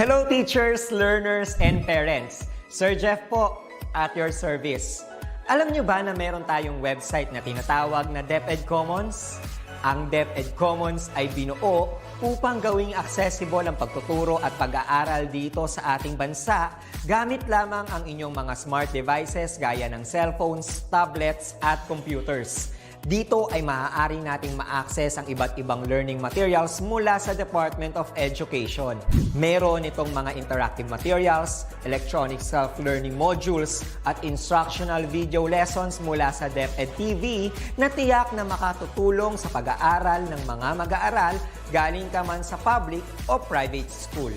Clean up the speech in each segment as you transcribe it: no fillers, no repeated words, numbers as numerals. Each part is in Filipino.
Hello teachers, learners, and parents. Sir Jeff po, at your service. Alam nyo ba na meron tayong website na tinatawag na DepEd Commons? Ang DepEd Commons ay binuo upang gawing accessible ang pagtuturo at pag-aaral dito sa ating bansa gamit lamang ang inyong mga smart devices gaya ng cellphones, tablets, at computers. Dito ay maaari nating ma-access ang iba't ibang learning materials mula sa Department of Education. Meron itong mga interactive materials, electronic self-learning modules, at instructional video lessons mula sa DepEd TV na tiyak na makatutulong sa pag-aaral ng mga mag-aaral galing ka man sa public o private school.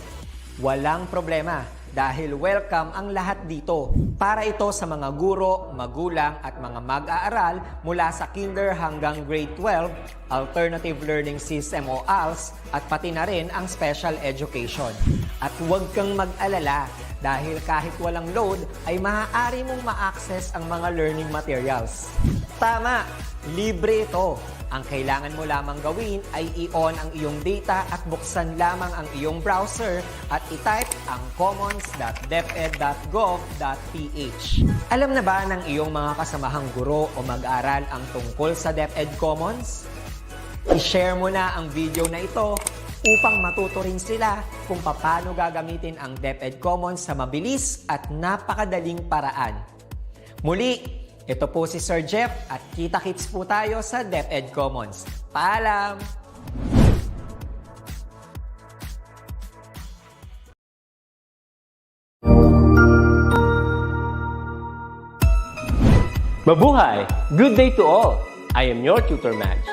Walang problema dahil welcome ang lahat dito. Para ito sa mga guro, magulang at mga mag-aaral mula sa kinder hanggang grade 12, Alternative Learning System o ALS, at pati na rin ang special education. At huwag kang mag-alala dahil kahit walang load ay maaari mong ma-access ang mga learning materials. Tama! Libre ito. Ang kailangan mo lamang gawin ay i-on ang iyong data at buksan lamang ang iyong browser at i-type ang commons.deped.gov.ph. Alam na ba ng iyong mga kasamahang guro o mag-aral ang tungkol sa DepEd Commons? I-share mo na ang video na ito upang matuto rin sila kung paano gagamitin ang DepEd Commons sa mabilis at napakadaling paraan. Muli, ito po si Sir Jeff at kita-kits po tayo sa DepEd Commons. Paalam! Mabuhay! Good day to all! I am your tutor Madge.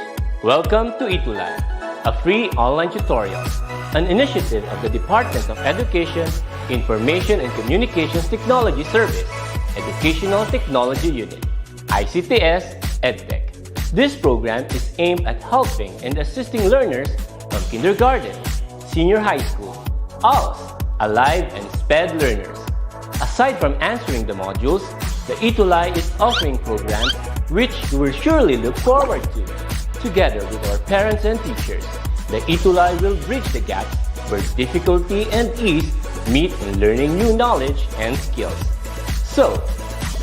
Welcome to ETUlay, a free online tutorial, an initiative of the Department of Education, Information and Communications Technology Service, Educational Technology Unit, ICTS EdTech. This program is aimed at helping and assisting learners from kindergarten, senior high school, ALS, Alive, and SPED learners. Aside from answering the modules, the ETUlay is offering programs which you will surely look forward to. Together with our parents and teachers, the ETUlay will bridge the gaps where difficulty and ease meet in learning new knowledge and skills. So,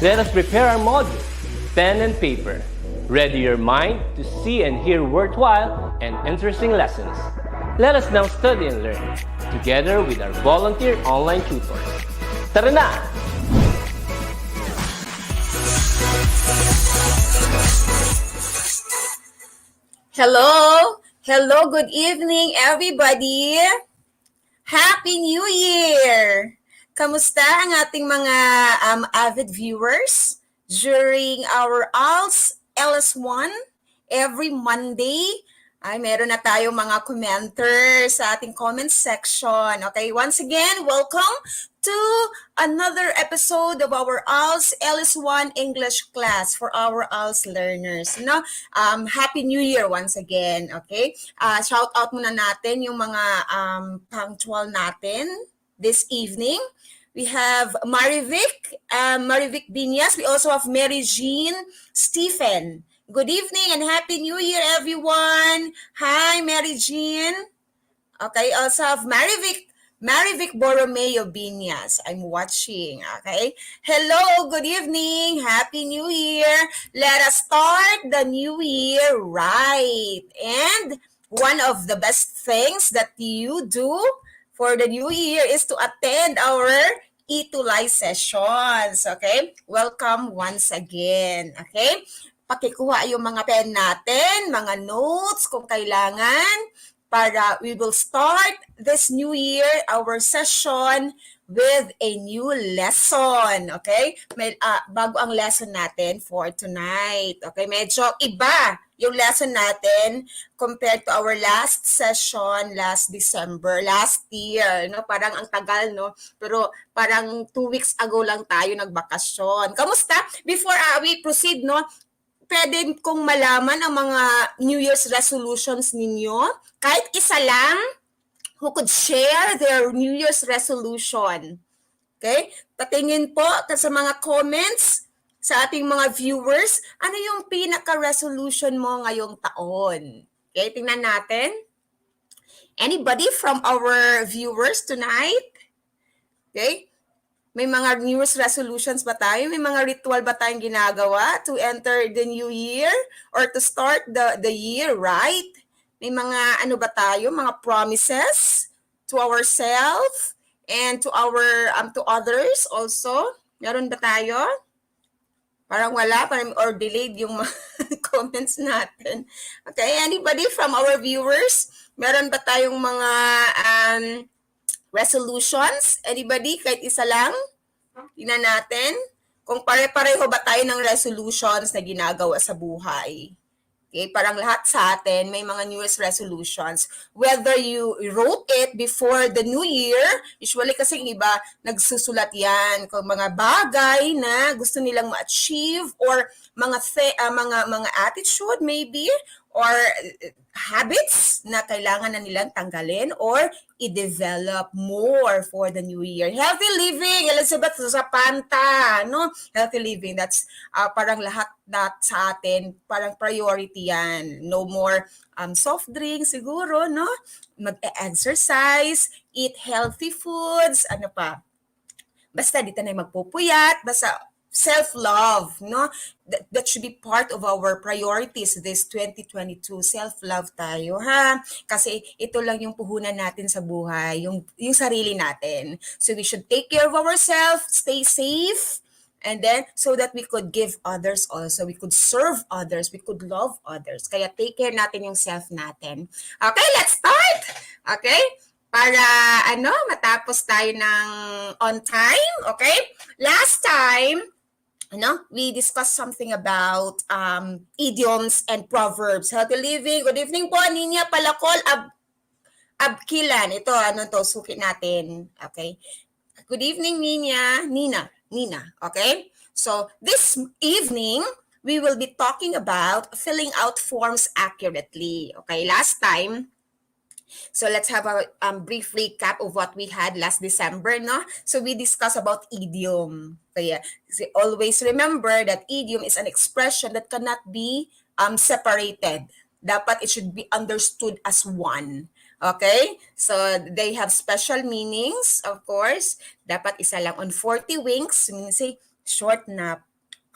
let us prepare our module, pen and paper. Ready your mind to see and hear worthwhile and interesting lessons. Let us now study and learn, together with our volunteer online tutors. Tara na! Hello! Hello, good evening everybody! Happy New Year! Kamusta ang ating mga avid viewers during our ALS LS1 every Monday? Ay, meron na tayo mga commenters sa ating comment section. Okay, once again, welcome to another episode of our ALS LS1 English class for our ALS learners. No? Happy New Year once again. Okay, shout out muna natin yung mga punctual natin this evening. We have Marivic Binyas. We also have Mary Jean Stephen. Good evening and Happy New Year, everyone. Hi, Mary Jean. Okay, also have Marivic Borromeo Binyas. I'm watching, okay? Hello, good evening. Happy New Year. Let us start the new year right. And one of the best things that you do for the new year is to attend our ETUlay sessions, okay? Welcome once again, okay? Pakikuha yung mga pen natin, mga notes kung kailangan para we will start this new year, our session with a new lesson, okay? Bago ang lesson natin for tonight, okay? Medyo iba yung lesson natin compared to our last session last December, last year, no? Parang ang tagal, no? Pero parang 2 weeks ago lang tayo nagbakasyon. Kamusta? Before we proceed, no? Pwede kong malaman ang mga New Year's resolutions ninyo. Kahit isa lang, who could share their New Year's resolution. Okay? Patingin po sa mga comments sa ating mga viewers, ano yung pinaka-resolution mo ngayong taon? Okay, tingnan natin. Anybody from our viewers tonight? Okay? May mga New Year's resolutions ba tayo? May mga ritual ba tayong ginagawa to enter the new year or to start the year, right? May mga ano ba tayo, mga promises to ourselves and to our to others also? Meron ba tayo? Parang wala, parang or delayed yung mga comments natin. Okay, anybody from our viewers? Meron ba tayong mga resolutions? Anybody? Kahit isa lang? Tingnan natin kung pare-pareho ba tayo ng resolutions na ginagawa sa buhay. Okay, parang lahat sa atin may mga New Year's resolutions. Whether you wrote it before the New Year, usually kasi iba nagsusulat yan kung mga bagay na gusto nilang ma-achieve or mga attitude maybe or habits na kailangan na nilang tanggalin or i-develop more for the new year. Healthy living, Elizabeth Zapanta, no? Healthy living, that's parang lahat sa atin, parang priority yan. No more soft drinks siguro, no? Mag-exercise, eat healthy foods, ano pa? Basta di tayo magpupuyat, basta self-love, no? That should be part of our priorities this 2022. Self-love tayo, ha? Kasi ito lang yung puhunan natin sa buhay, yung sarili natin. So we should take care of ourselves, stay safe, and then so that we could give others also, we could serve others, we could love others. Kaya take care natin yung self natin. Okay, let's start. Okay? Para matapos tayo ng on time, okay? Last time, we discussed something about idioms and proverbs. Healthy living. Good evening po, Ninya Palakol Abkilan. Ito, suki natin. Okay? Good evening, Nina. Okay? So, this evening, we will be talking about filling out forms accurately. Okay? Last time, so let's have a brief recap of what we had last December, no? So we discussed about idiom. Kaya always remember that idiom is an expression that cannot be separated. Dapat it should be understood as one. Okay? So they have special meanings, of course. Dapat isa lang. On 40 winks, say short nap,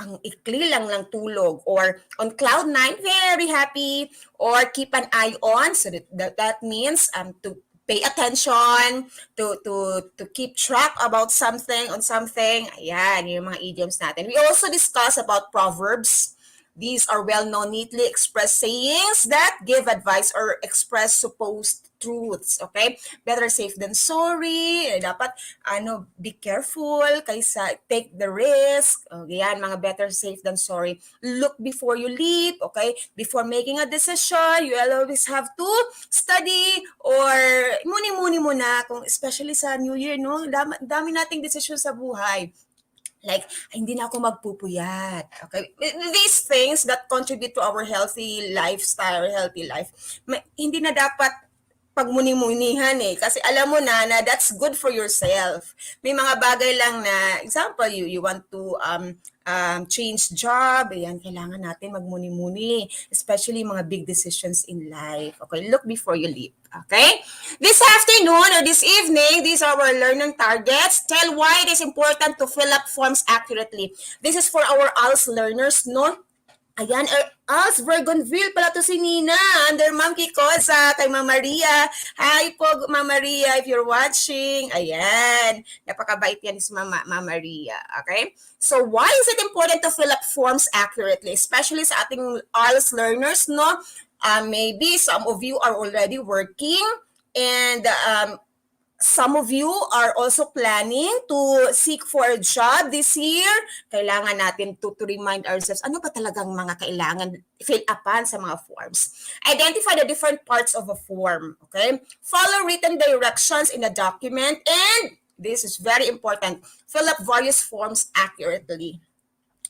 ang ikli lang ng tulog, or on cloud 9, very happy, or keep an eye on, so that means to pay attention, to keep track about something, on something. Ayan, yung mga idioms natin. We also discuss about proverbs. These are well-known, neatly expressed sayings that give advice or express supposed truths, okay? Better safe than sorry. Dapat, be careful kaysa take the risk. Okay, yan, mga better safe than sorry. Look before you leap, okay? Before making a decision, you always have to study or muni-muni muna, kung especially sa New Year, no? Dami nating decision sa buhay. Like, hindi na ako magpupuyat. Okay? These things that contribute to our healthy lifestyle, healthy life, hindi na dapat pagmuni-munihan eh. Kasi alam mo na that's good for yourself. May mga bagay lang na, example, you want to change job, ayan, kailangan natin magmuni-muni. Especially mga big decisions in life. Okay? Look before you leap. Okay? This afternoon or this evening, these are our learning targets. Tell why it is important to fill up forms accurately. This is for our ALS learners, no? Ayan, ALS Bergonville pala to si Nina. Under Ma'am Kikosa, kay Ma'am Maria. Hi po, Ma'am Maria, if you're watching. Ayan, napakabait yan si Ma'am Maria. Okay? So, why is it important to fill up forms accurately? Especially sa ating ALS learners, no? Maybe some of you are already working and some of you are also planning to seek for a job this year. Kailangan natin to remind ourselves, ano ba talagang mga kailangan fill upan sa mga forms. Identify the different parts of a form. Okay? Follow written directions in a document, and this is very important, fill up various forms accurately.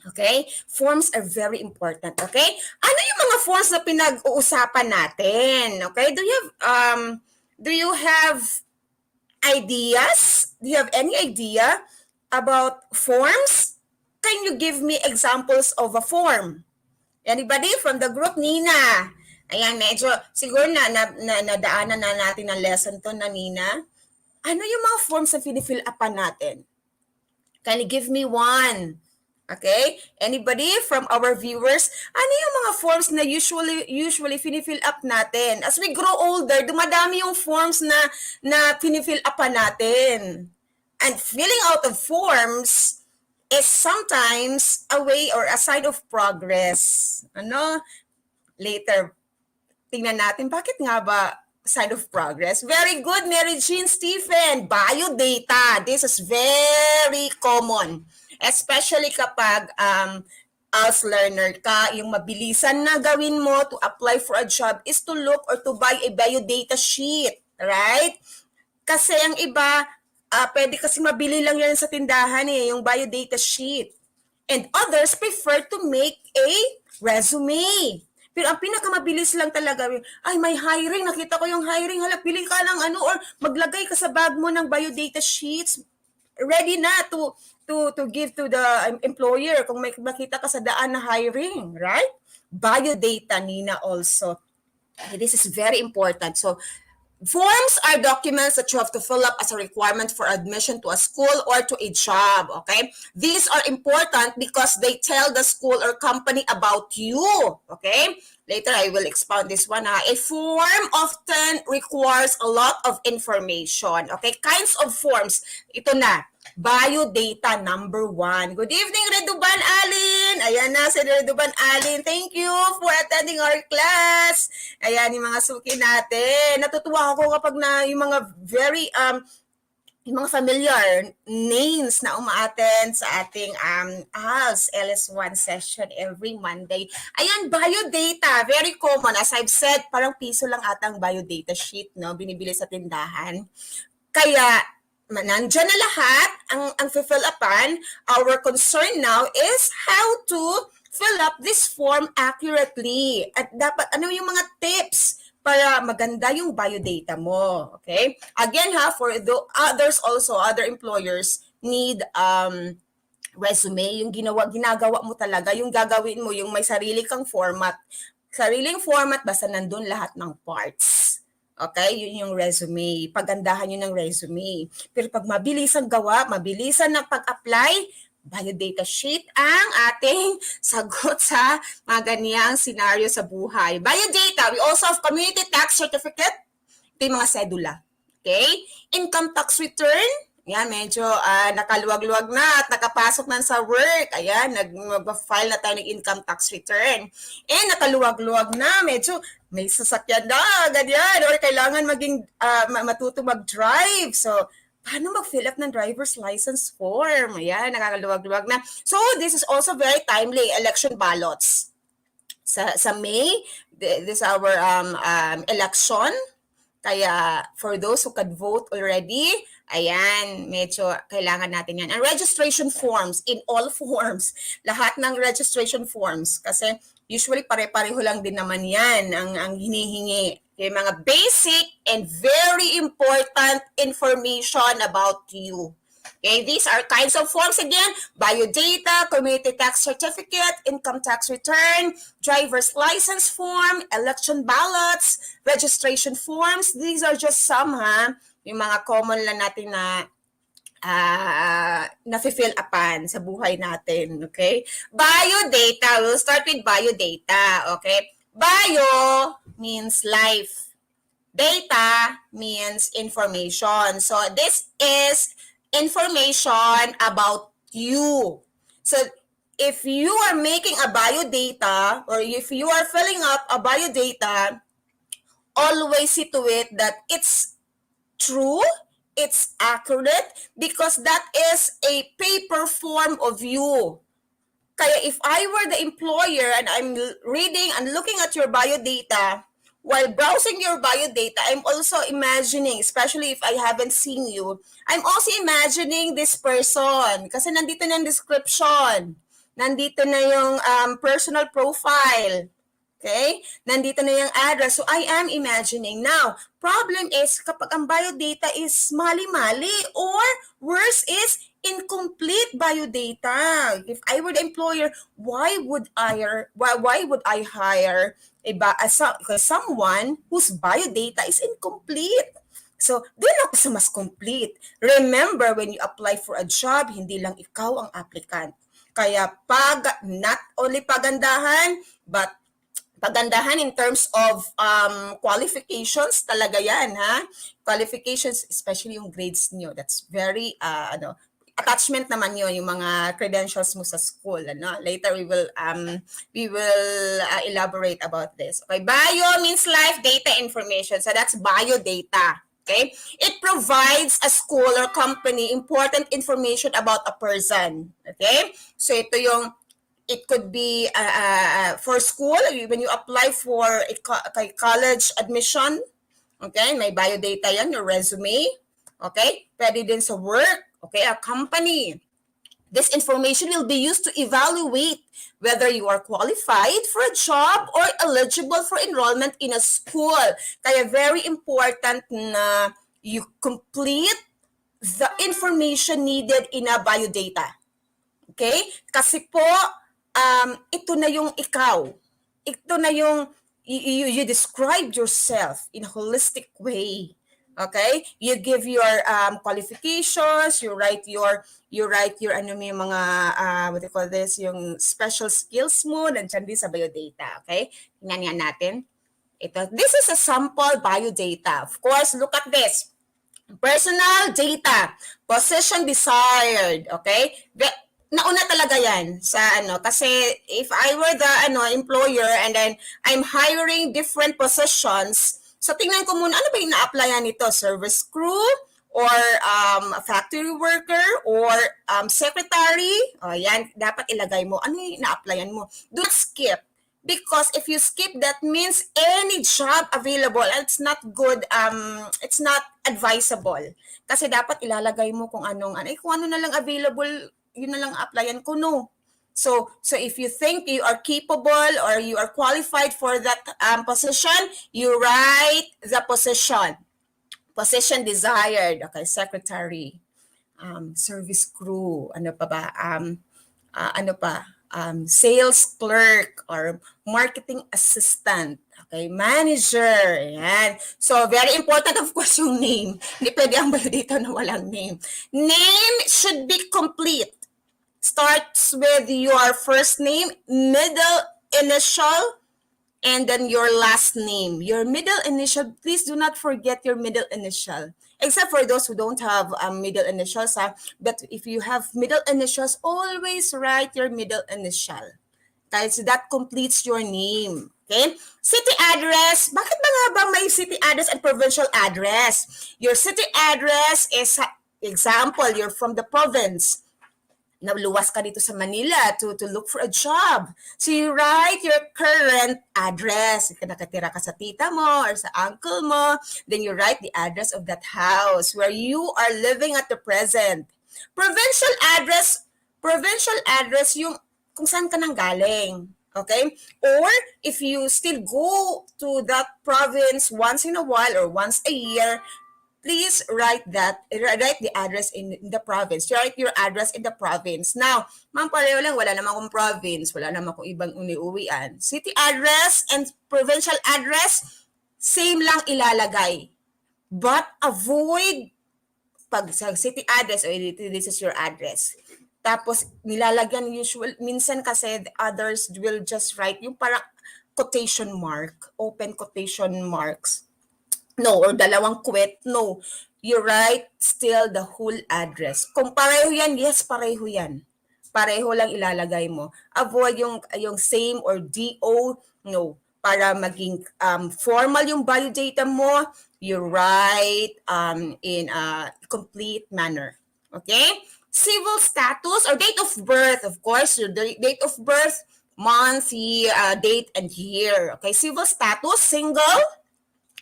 Okay? Forms are very important. Okay? Ano yung mga forms na pinag-uusapan natin? Okay? Do you have ideas? Do you have any idea about forms? Can you give me examples of a form? Anybody from the group? Nina. Ayan, medyo siguro na nadaanan na natin ang lesson to na Nina. Ano yung mga forms na finifill upan natin? Can you give me one? Okay? Anybody from our viewers, ano yung mga forms na usually finifill up natin? As we grow older, dumadami yung forms na finifill upan natin. And filling out of forms is sometimes a way or a sign of progress. Ano? Later, tingnan natin, bakit nga ba sign of progress? Very good, Mary Jean Stephen. Biodata. This is very common. Especially kapag as learner ka, yung mabilisan na gawin mo to apply for a job is to look or to buy a biodata sheet. Right? Kasi ang iba, pwede kasi mabili lang yan sa tindahan yung biodata sheet. And others prefer to make a resume. Pero ang pinakamabilis lang talaga, ay may hiring, nakita ko yung hiring, hala, pili ka ng or maglagay ka sa bag mo ng biodata sheets, ready na to give to the employer kung may makita ka sa daan na hiring, right? Biodata, Nina, also. This is very important. So, forms are documents that you have to fill up as a requirement for admission to a school or to a job, okay? These are important because they tell the school or company about you, okay? Later, I will expound this one. A form often requires a lot of information, okay? Kinds of forms. Ito na. Biodata number 1. Good evening, Reduban Alin. Ayan na si Reduban Alin. Thank you for attending our class. Ayan yung mga suki natin. Natutuwa ako kapag na yung mga very yung mga familiar names na umaattend sa ating LS1 session every Monday. Ayan, biodata, very common. As I've said, parang piso lang atang biodata sheet, no? Binibili sa tindahan. Kaya, nandyan na lahat ang fill upan. Our concern now is how to fill up this form accurately. At dapat, ano yung mga tips para maganda yung biodata mo, okay? Again for the others also, other employers need resume, yung ginagawa mo talaga, yung gagawin mo, yung may sarili kang format. Sariling format, basta nandun lahat ng parts. Okay, yun yung resume. Pagandahan yun ng resume. Pero pag mabilisan gawa, mabilisan na pag-apply, biodata sheet ang ating sagot sa mga ganyang scenario sa buhay. Biodata, we also have community tax certificate, ito yung mga sedula. Okay? Income tax return, yan, medyo nakaluwag-luwag na at nakapasok na sa work. Ayan, nag-file na tayo ng income tax return. And nakaluwag-luwag na, medyo may sasakyan na, ganyan, or kailangan maging matuto mag-drive. So, paano mag-fill up ng driver's license form? Ayan, nakakaluwag-luwag na. So, this is also very timely, election ballots. Sa May, this is our election. Kaya, for those who can vote already, ayan, medyo kailangan natin yan. And registration forms, in all forms. Lahat ng registration forms. Kasi, usually pare-pareho lang din naman yan ang hinihingi. Okay, mga basic and very important information about you. Okay, these are kinds of forms again: biodata, community tax certificate, income tax return, driver's license form, election ballots, registration forms. These are just some, yung mga common lang natin na na-fill upan sa buhay natin, okay? Biodata, we'll start with biodata, okay? Bio means life. Data means information. So this is information about you. So if you are making a biodata or if you are filling up a biodata, always see to it that it's true, it's accurate, because that is a paper form of you. Kaya if I were the employer and I'm reading and looking at your biodata, while browsing your biodata, I'm also imagining, especially if I haven't seen you, I'm also imagining this person. Kasi nandito na yung description. Nandito na yung personal profile. Okay? Nandito na yung address. So, I am imagining. Now, problem is, kapag ang biodata is mali-mali or worse is incomplete biodata. If I were the employer, why would I hire someone whose biodata is incomplete? So, doon ako sa mas complete. Remember, when you apply for a job, hindi lang ikaw ang applicant. Kaya not only pagandahan, but pagandahan in terms of qualifications talaga yan, ha? Qualifications, especially yung grades nyo. That's very, attachment naman yun, yung mga credentials mo sa school. Later, we will elaborate about this. Okay, bio means life, data, information. So that's bio data. Okay? It provides a school or company important information about a person. Okay? So ito yung, it could be for school, when you apply for a college admission, okay, may biodata yan, your resume. Okay? Pwede din sa work, okay, a company. This information will be used to evaluate whether you are qualified for a job or eligible for enrollment in a school. Kaya very important na you complete the information needed in a biodata. Okay? Kasi po, ito na yung ikaw. Ito na yung, you describe yourself in a holistic way. Okay? You give your qualifications, you write your ano may mga what do you call this, yung special skills mo nandiyan din sa biodata. Okay? Tingnan natin. This is a sample biodata. Of course, look at this. Personal data, position desired. Okay? Nauna talaga yan sa kasi if I were the employer and then I'm hiring different positions, so tingnan ko muna, ano ba yung na-applyan nito? Service crew or factory worker or secretary? O yan, dapat ilagay mo. Ano yung na-applyan mo? Do not skip. Because if you skip, that means any job available. It's not good, it's not advisable. Kasi dapat ilalagay mo kung ano na lang available, yun na lang applyan ko, no. So if you think you are capable or you are qualified for that position, you write the position. Position desired. Okay, secretary, service crew, ano pa ba? Sales clerk or marketing assistant. Okay, manager. Yan. So, very important, of course, yung name. Hindi pwede ang biodata na walang name. Name should be complete. Starts with your first name, middle initial, and then your last name. Your middle initial, please do not forget your middle initial. Except for those who don't have middle initials. But if you have middle initials, always write your middle initial. Okay, so that completes your name. Okay? City address. Bakit ba nga ba may city address and provincial address? Your city address is, example, you're from the province. Naluwas ka dito sa Manila to look for a job. So you write your current address. Nakatira ka sa tita mo or sa uncle mo, then you write the address of that house where you are living at the present. Provincial address yung kung saan ka nang galing. Okay? Or if you still go to that province once in a while or once a year, please write the address in the province. Write your address in the province. Now, ma'am, pareho lang, wala naman akong province, wala naman akong ibang uni-uwian. City address and provincial address, same lang ilalagay. But avoid, pag sa city address, this is your address. Tapos, nilalagyan minsan kasi the others will just write yung parang quotation mark, open quotation marks. No, or dalawang quit. No, you write still the whole address. Kung pareho yan, yes, pareho yan. Pareho lang ilalagay mo. Avoid yung same or DO. No, para maging formal yung biodata mo, you write in a complete manner. Okay? Civil status or date of birth, of course, your date of birth, month, year, date, and year. Okay? Civil status, single,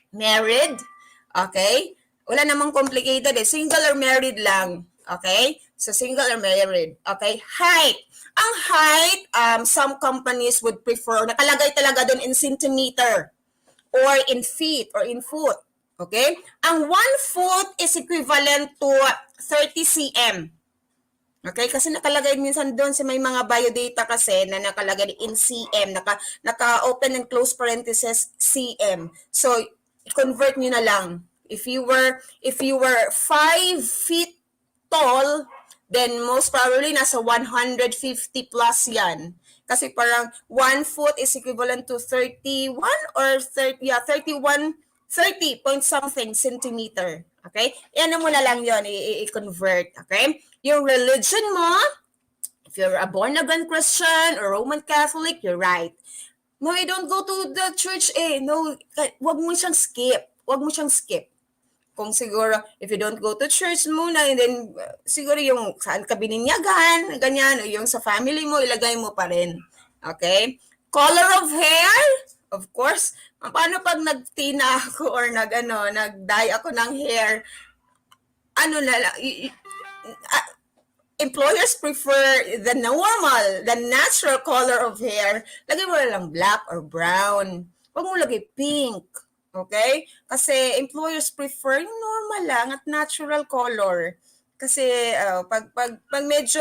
married, okay? Wala namang complicated eh. Single or married lang, okay? So, single or married, okay? Height. Ang height, some companies would prefer, nakalagay talaga doon in centimeter or in feet or in foot, okay? Ang 1 foot is equivalent to 30 cm. Okay? Kasi nakalagay minsan doon sa may mga biodata kasi na nakalagay in cm, naka-open and close parenthesis cm. So, i-convert nyo na lang. If you were 5 feet tall, then most probably nasa 150 plus yan. Kasi parang 1 foot is equivalent to 31 or 30, 30 point something centimeter. Okay? Yan mo na lang yun, i-convert. Okay? Yung religion mo, if you're a born-again Christian or Roman Catholic, you're right. No, I don't go to the church No, wag mo siyang skip. Wag mo siyang skip. Kung siguro, if you don't go to church muna, and then siguro yung saan ka bininyagan, ganyan, o yung sa family mo, ilagay mo pa rin. Okay? Color of hair, of course. Paano pag nagtina ako or nag-dye ako ng hair, employers prefer the natural color of hair. Lagay mo lang black or brown. Huwag mo lagay pink. Okay? Kasi employers prefer yung normal lang at natural color. Kasi pag medyo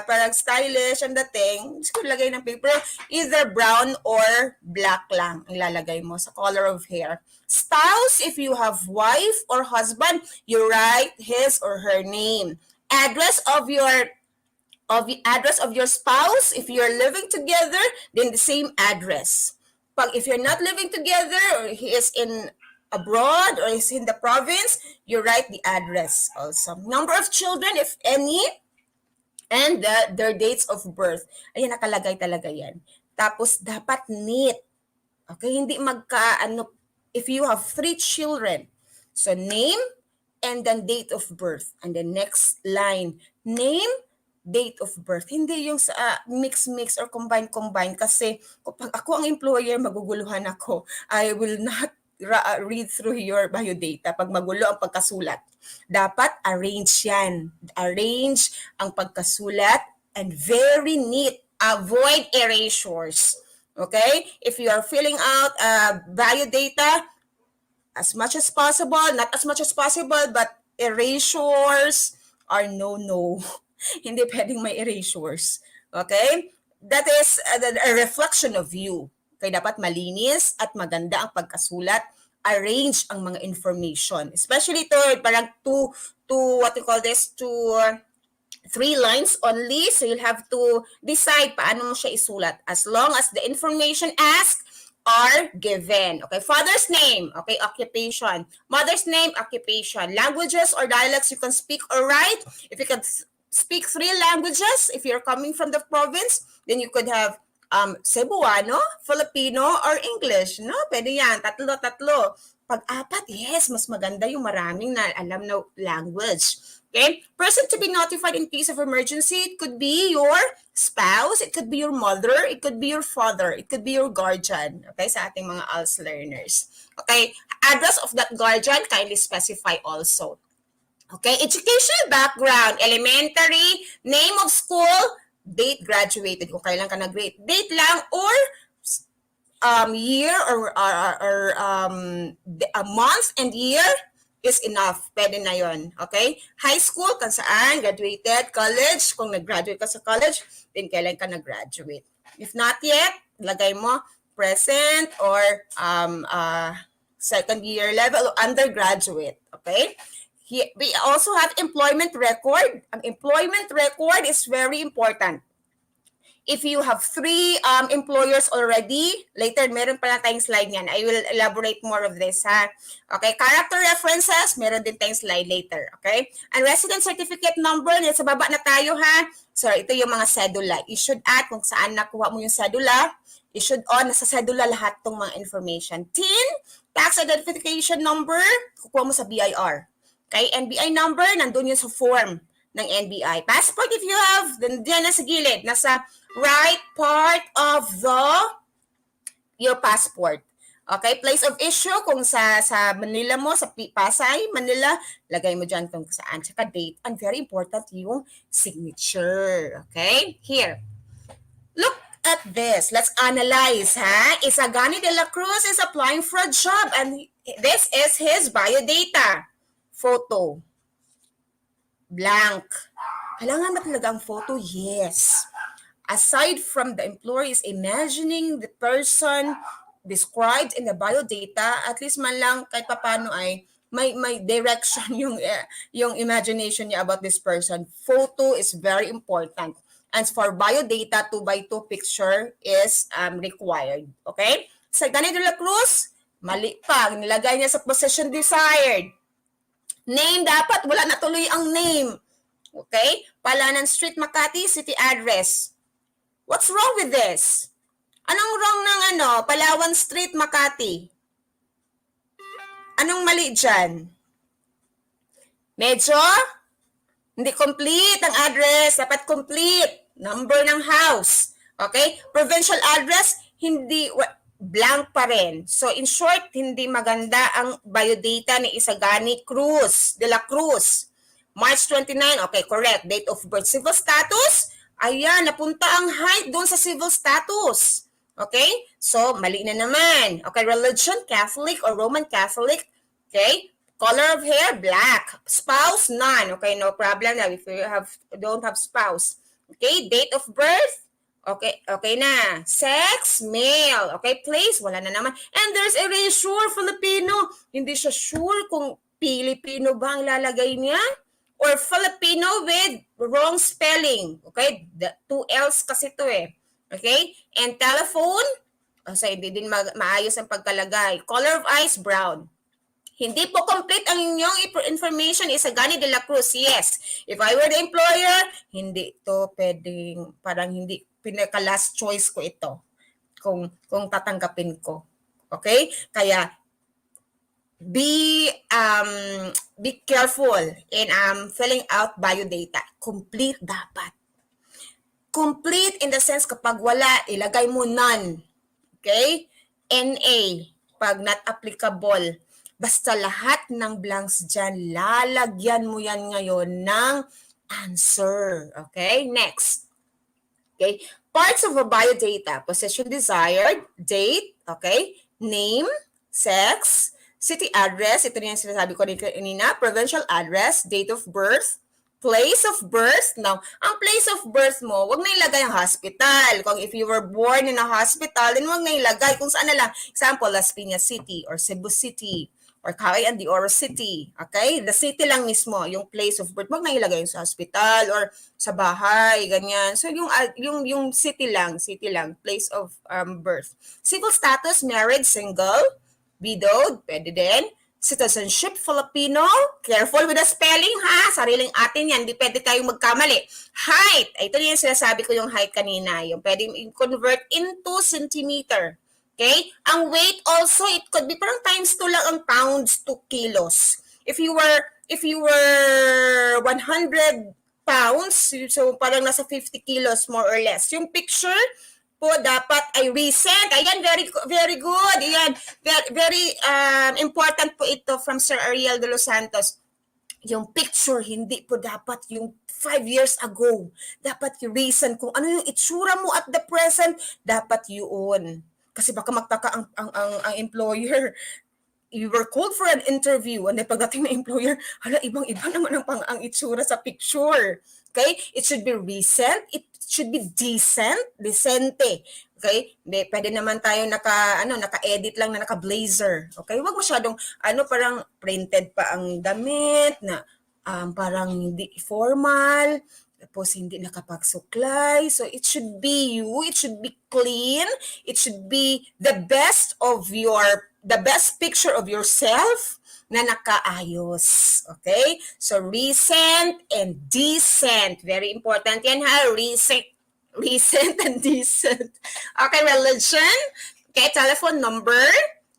parang stylish ang dating, siguro lagay ng pink. Pero either brown or black lang ang ilalagay mo sa color of hair. Spouse, if you have wife or husband, you write his or her name. Address of your spouse, if you're living together, then the same address. If you're not living together, or he is in abroad or is in the province, you write the address also. Number of children, if any, and their dates of birth. Ayan, nakalagay talaga yan. Tapos, dapat neat. Okay, hindi if you have 3 children, so name, and then date of birth. And the next line, name, date of birth. Hindi yung sa mix or combine kasi kapag ako ang employer, maguguluhan ako. I will not read through your biodata pag magulo ang pagkasulat. Dapat arrange yan. Arrange ang pagkasulat and very neat. Avoid erasures. Okay? If you are filling out biodata, as much as possible, not as much as possible, but erasures are no. Hindi pwedeng may erasures. Okay? That is a reflection of you. Okay, dapat malinis at maganda ang pagkasulat. Arrange ang mga information. Especially to parang to 3 lines only. So you'll have to decide paano mo siya isulat. As long as the information asked are given. Okay, father's name, okay, occupation. Mother's name, occupation. Languages or dialects you can speak or write. If you can speak 3 languages, if you're coming from the province, then you could have Cebuano, Filipino, or English. No? Pwede yan. Tatlo. Pag 4, yes, mas maganda yung maraming na alam na language. Okay? Person to be notified in case of emergency, it could be your spouse, it could be your mother, it could be your father, it could be your guardian. Okay? Sa ating mga ALS learners. Okay? Address of that guardian, kindly specify also. Okay? Educational background, elementary, name of school, date graduated, kung kailan ka nag-grade. Date lang or year or a month and year is enough. Pwede na yon. Okay? High school, kung saan, graduated. College, kung nag-graduate ka sa college, then kailan ka nag-graduate. If not yet, lagay mo present or second year level or undergraduate. Okay? We also have employment record. Ang employment record is very important. If you have 3 employers already, later meron pala tayong slide niyan. I will elaborate more of this, ha? Okay, character references, meron din tayong slide later, okay? And resident certificate number, sa baba na tayo, ha? So, ito yung mga cedula. Issued at kung saan nakuha mo yung cedula, issued on, nasa cedula lahat tong mga information. TIN, tax identification number, kukuha mo sa BIR. Okay, NBI number, nandun yun sa form ng NBI. Passport, if you have, then dyan na sa gilid, nasa right part of your passport. Okay, place of issue, kung sa Manila mo, sa Pasay, Manila, lagay mo dyan kung saan, tsaka date. And very important yung signature. Okay, here. Look at this. Let's analyze, ha? Isagani de la Cruz is applying for a job, and this is his biodata. Photo. Blank. Kailangan ba talaga ang photo? Yes. Aside from the employer is imagining the person described in the biodata, at least man lang kahit papano ay may direction yung imagination niya about this person. Photo is very important. And for biodata, 2x2 picture is required. Okay? Sa Danny de la Cruz, mali pa. Nilagay niya sa possession desired. Name dapat, wala na tuloy ang name. Okay? Palanan Street, Makati, city address. What's wrong with this? Anong wrong ng Palawan Street, Makati? Anong mali dyan? Medyo hindi complete ang address. Dapat complete. Number ng house. Okay? Provincial address, hindi, blank pa rin. So, in short, hindi maganda ang biodata ni Isagani de la Cruz. March 29, okay, correct. Date of birth. Civil status, ayan, napunta ang height doon sa civil status. Okay? So, mali na naman. Okay, religion, Catholic or Roman Catholic. Okay? Color of hair, black. Spouse, none. Okay, no problem na if you don't have spouse. Okay, date of birth, okay na. Sex, male. Okay, place, wala na naman. And there's erasure, Filipino. Hindi siya sure kung Pilipino ba ang lalagay niya or Filipino with wrong spelling. Okay, the 2 L's kasi to eh. Okay, and telephone, so hindi din maayos ang pagkalagay. Color of eyes, brown. Hindi po complete ang inyong information, Isagani de la Cruz. Yes. If I were the employer, hindi to pwedeng, parang hindi, pinaka-last choice ko ito kung tatanggapin ko. Okay? Kaya, be careful in filling out biodata. Complete dapat. Complete in the sense kapag wala, ilagay mo none. Okay? NA, pag not applicable. Basta lahat ng blanks dyan, lalagyan mo yan ngayon ng answer. Okay? Next. Okay? Parts of a biodata. Possession desired, date, okay? Name, sex, city address, ito na yung sinasabi ko kanina, provincial address, date of birth, place of birth. Now, ang place of birth mo, wag na ilagay ang hospital. Kung if you were born in a hospital, then wag na ilagay kung saan na lang. Example, Las Piñas City or Cebu City or Cagayan de Oro City. Okay? The city lang mismo, yung place of birth. Wag na ilagay sa hospital or sa bahay, ganyan. So, yung city lang, place of birth. Civil status, married, single, widowed, pwede din. Citizenship, Filipino. Careful with the spelling, ha? Sariling atin yan. Hindi pwede tayong magkamali. Height. Ito yung sinasabi ko yung height kanina. Yung pwedeng convert into centimeter. Okay? Ang weight also, it could be parang times 2 lang ang pounds to kilos. If you were 100 pounds, so parang nasa 50 kilos more or less. Yung picture po dapat ay recent. Ayan, very good. Ayan, very important po ito from Sir Ariel de los Santos. Yung picture, hindi po dapat yung 5 years ago. Dapat yung recent. Kung ano yung itsura mo at the present, dapat yun. Kasi baka magtaka ang employer. You were called for an interview and then pagdating na employer, ibang-iba naman ang itsura sa picture. Okay? It should be recent. It should be decente. Okay? Pwede naman tayo naka-edit lang na naka-blazer. Okay? Huwag masyadong, parang printed pa ang damit na parang hindi formal. Tapos hindi nakapagsuklay. So it should be you. It should be clean. It should be the best picture of yourself na nakaayos. Okay? So recent and decent. Very important yan ha. Recent and decent. Okay, religion. Okay, telephone number.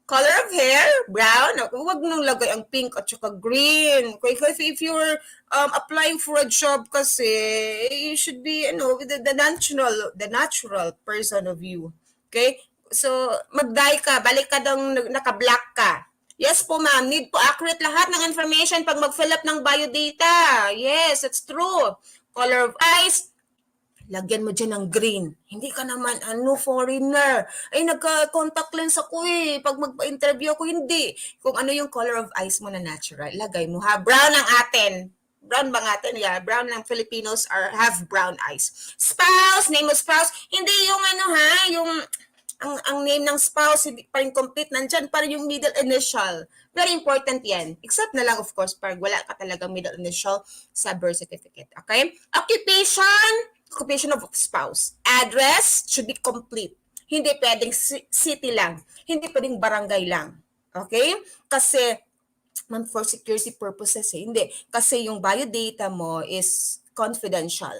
Color of hair, brown. Huwag nang lagay ang pink at saka green. Okay, if you're applying for a job kasi, you should be, the natural person of you. Okay? So, mag-dye ka. Balik ka dang naka-black ka. Yes po, ma'am. Need po accurate lahat ng information pag mag-fill up ng biodata. Yes, it's true. Color of eyes, lagyan mo dyan ng green. Hindi ka naman, foreigner. Ay, nagka-contact lens ako eh. Pag mag-interview ako, hindi. Kung ano yung color of eyes mo na natural, lagay mo ha. Brown ang atin. Brown bang atin? Yeah, brown ng Filipinos have brown eyes. Spouse, name of spouse. Hindi yung yung ang name ng spouse, hindi pa rin complete, nandyan pa rin yung middle initial. Very important yan. Except na lang, of course, pag wala ka talagang middle initial sa birth certificate. Okay? Occupation of spouse. Address should be complete. Hindi pwedeng city lang. Hindi pwedeng barangay lang. Okay? Kasi, for security purposes, hindi. Kasi yung biodata mo is confidential.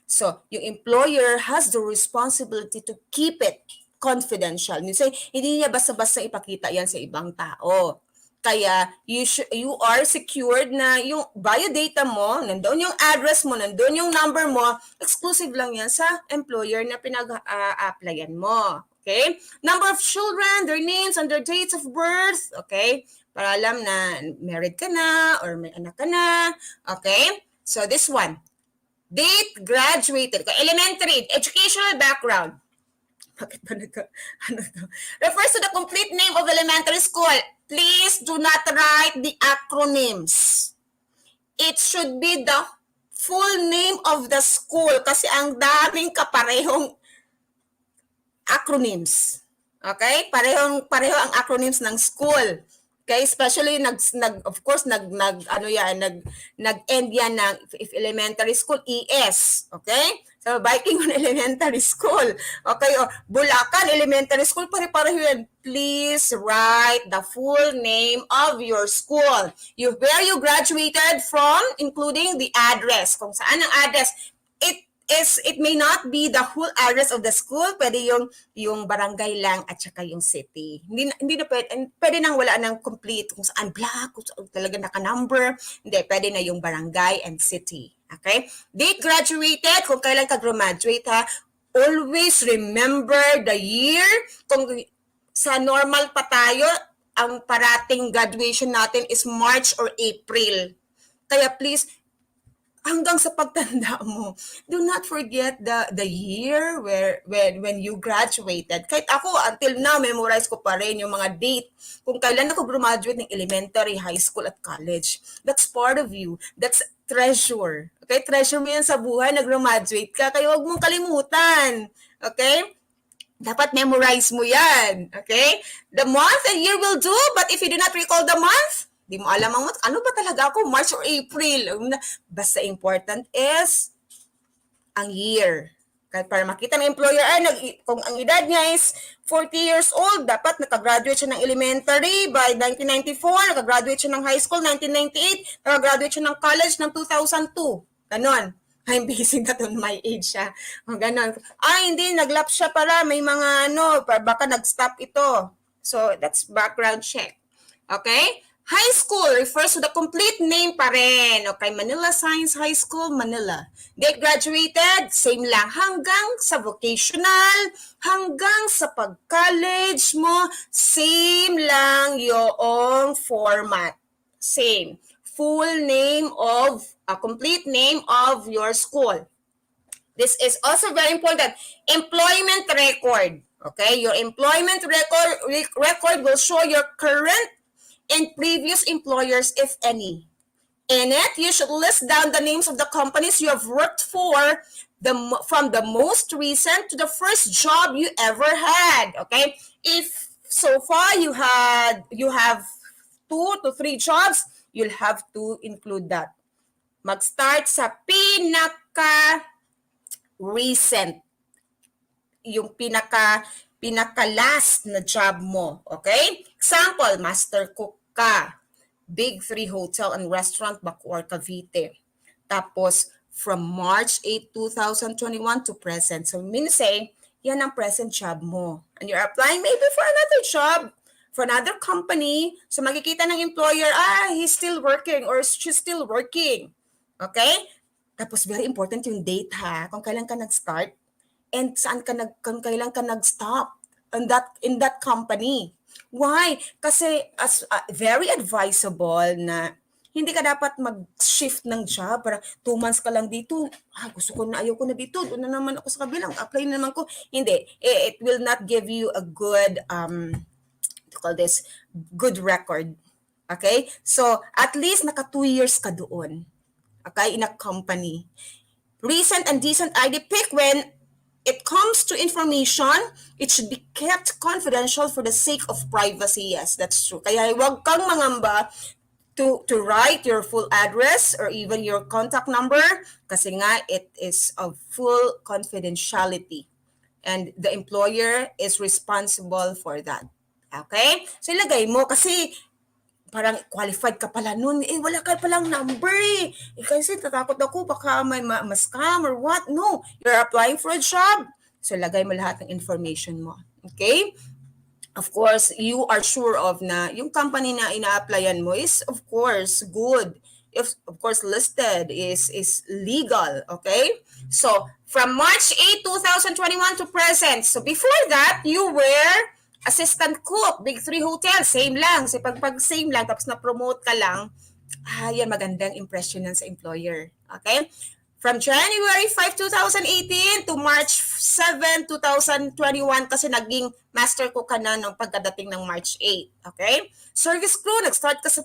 So, yung employer has the responsibility to keep it confidential. Hindi niya basta-basta ipakita yan sa ibang tao. Kaya, you are secured na yung biodata mo, nandoon yung address mo, nandoon yung number mo, exclusive lang yan sa employer na pinag-applyan mo. Okay? Number of children, their names, and their dates of birth. Okay? Para alam na married ka na or may anak ka na. Okay? So, this one. Date graduated. Elementary, educational background. Bakit ba refers to the complete name of elementary school. Please do not write the acronyms. It should be the full name of the school kasi ang daming kaparehong acronyms. Okay? Pareho ang acronyms ng school. Okay, especially nag-end yan ng if elementary school ES, okay? So Viking on elementary school. Okay, o Bulacan elementary school pare-pareho yan. Please write the full name of your school. Where you graduated from, including the address. Kung saan ang address. It may not be the whole address of the school, pwede yung barangay lang at saka yung city. Hindi na pwede nang wala ng complete kung saan black, kung saan talaga naka-number. Hindi, pwede na yung barangay and city. Okay? Date graduated, kung kailan ka graduate ha, always remember the year. Kung sa normal pa tayo, ang parating graduation natin is March or April. Kaya please, hanggang sa pagtanda mo, do not forget the year when you graduated. Kahit ako, until now, memorize ko pa rin yung mga date kung kailan ako graduate ng elementary, high school, at college. That's part of you. That's treasure. Okay? Treasure mo yan sa buhay na graduate ka. Kaya huwag mong kalimutan. Okay? Dapat memorize mo yan. Okay? The month and year will do, but if you do not recall the month, di mo alam ano ba talaga ako, March or April. Basta important is ang year. Kahit para makita ng employer, kung ang edad niya is 40 years old, dapat nakagraduate siya ng elementary by 1994, nakagraduate siya ng high school 1998, nakagraduate siya ng college ng 2002. Ganon. I'm basing that on my age siya. Ganon. Hindi, naglap siya para may mga baka nag-stop ito. So, that's background check. Okay? High school refers to the complete name pa rin. Okay, Manila Science High School, Manila. They graduated, same lang. Hanggang sa vocational, hanggang sa pag-college mo, same lang yung format. Same. Full name of, complete name of your school. This is also very important. Employment record. Okay, your employment record will show your current and previous employers, if any. In it, you should list down the names of the companies you have worked for, from the most recent to the first job you ever had. Okay? If so far you have 2 to 3 jobs, you'll have to include that. Mag-start sa pinaka-recent. Yung pinaka-last na job mo. Okay? Example, master cook ka. Big 3 Hotel and Restaurant, Bacoor, Cavite. Tapos, from March 8, 2021 to present. So, say, yan ang present job mo. And you're applying maybe for another job, for another company. So, makikita ng employer, he's still working or she's still working. Okay? Tapos, very important yung date ha. Kung kailan ka nag-start and kung kailan ka nag-stop in that company. Why? Kasi very advisable na hindi ka dapat mag-shift ng job para 2 months ka lang dito. Gusto ko na, ayaw ko na dito. Doon na naman ako sa kabilang. Apply na naman ko. Hindi. It will not give you a good, good record. Okay? So, at least naka 2 years ka doon. Okay? In a company. Recent and decent ID pick when it comes to information, it should be kept confidential for the sake of privacy. Yes, that's true. Kaya huwag kang mangamba to write your full address or even your contact number kasi nga it is of full confidentiality and the employer is responsible for that. Okay? So ilagay mo kasi parang qualified ka pala nun, wala ka palang number kasi tatakot ako baka may ma-scam or what. No, you're applying for a job. So lagay mo lahat ng information mo. Okay? Of course, you are sure of na yung company na ina-applyan mo is of course good. If of course listed is legal, okay? So, from March 8, 2021 to present. So, before that, you were assistant cook, Big 3 Hotel, same lang. So, pag same lang, tapos na-promote ka lang, yan, magandang impression yan sa employer. Okay? From January 5, 2018 to March 7, 2021 kasi naging master cook ka na ng pagkadating ng March 8. Okay? Service crew, nag-start ka sa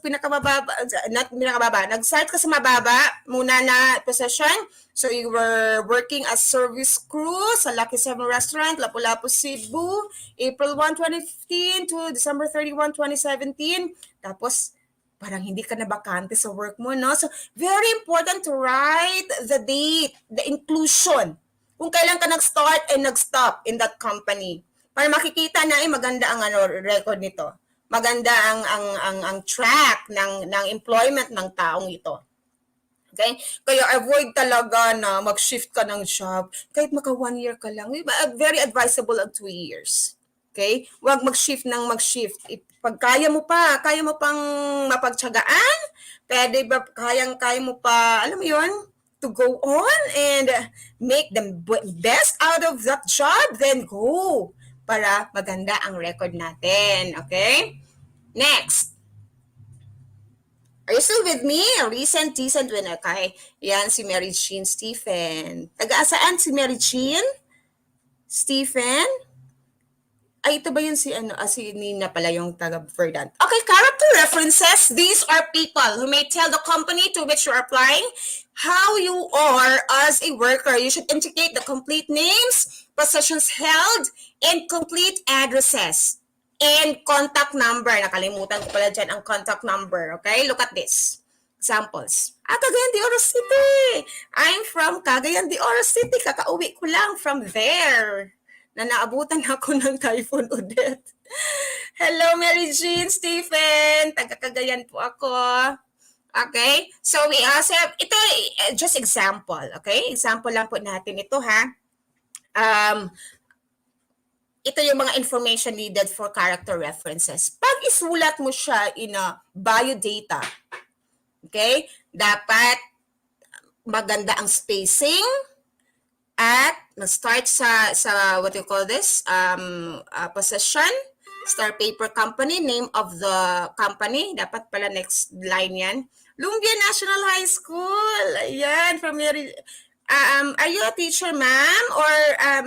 nag-start ka sa mababa muna na position. So you were working as service crew sa Lucky 7 Restaurant, Lapu-Lapu, Cebu, April 1, 2015 to December 31, 2017. Tapos parang hindi ka na bakante sa work mo, no? So, very important to write the date, the inclusion. Kung kailan ka nag-start and nag-stop in that company. Para makikita na maganda ang record nito. Maganda ang track ng employment ng taong ito. Okay? Kaya avoid talaga na mag-shift ka ng job kahit maka 1 year ka lang. Very advisable ang 2 years. Okay? Huwag mag-shift ng mag-shift. Pag kaya mo pang mapagtsagaan, pwede ba kaya mo pa, alam mo yun, to go on and make the best out of that job, then go para maganda ang record natin. Okay? Next. Are you still with me? Recent, decent winner. Okay. Yan, si Mary Jean Stephen. Taga-asaan si Mary Jean? Stephen? Ay, ito ba yun si Nina pala yung taga-Verdant. Okay, character references. These are people who may tell the company to which you're applying how you are as a worker. You should indicate the complete names, positions held, and complete addresses. And contact number. Nakalimutan ko pala dyan ang contact number. Okay, look at this. Examples. Cagayan de Oro City. I'm from Cagayan de Oro City. Kakauwi ko lang from there. Na naabutan ako ng Typhoon Odette. Hello, Mary Jean, Stephen. Taga-Cagayan po ako. Okay? So, we also have, ito, just example. Okay? Example lang po natin ito, ha? Ito yung mga information needed for character references. Pag isulat mo siya in a biodata, okay? Dapat maganda ang spacing, at start sa what you call this possession, star paper company, name of the company, dapat pala next line yan. Lumbia National High School. Ayan, from Mary. Are you a teacher, ma'am, or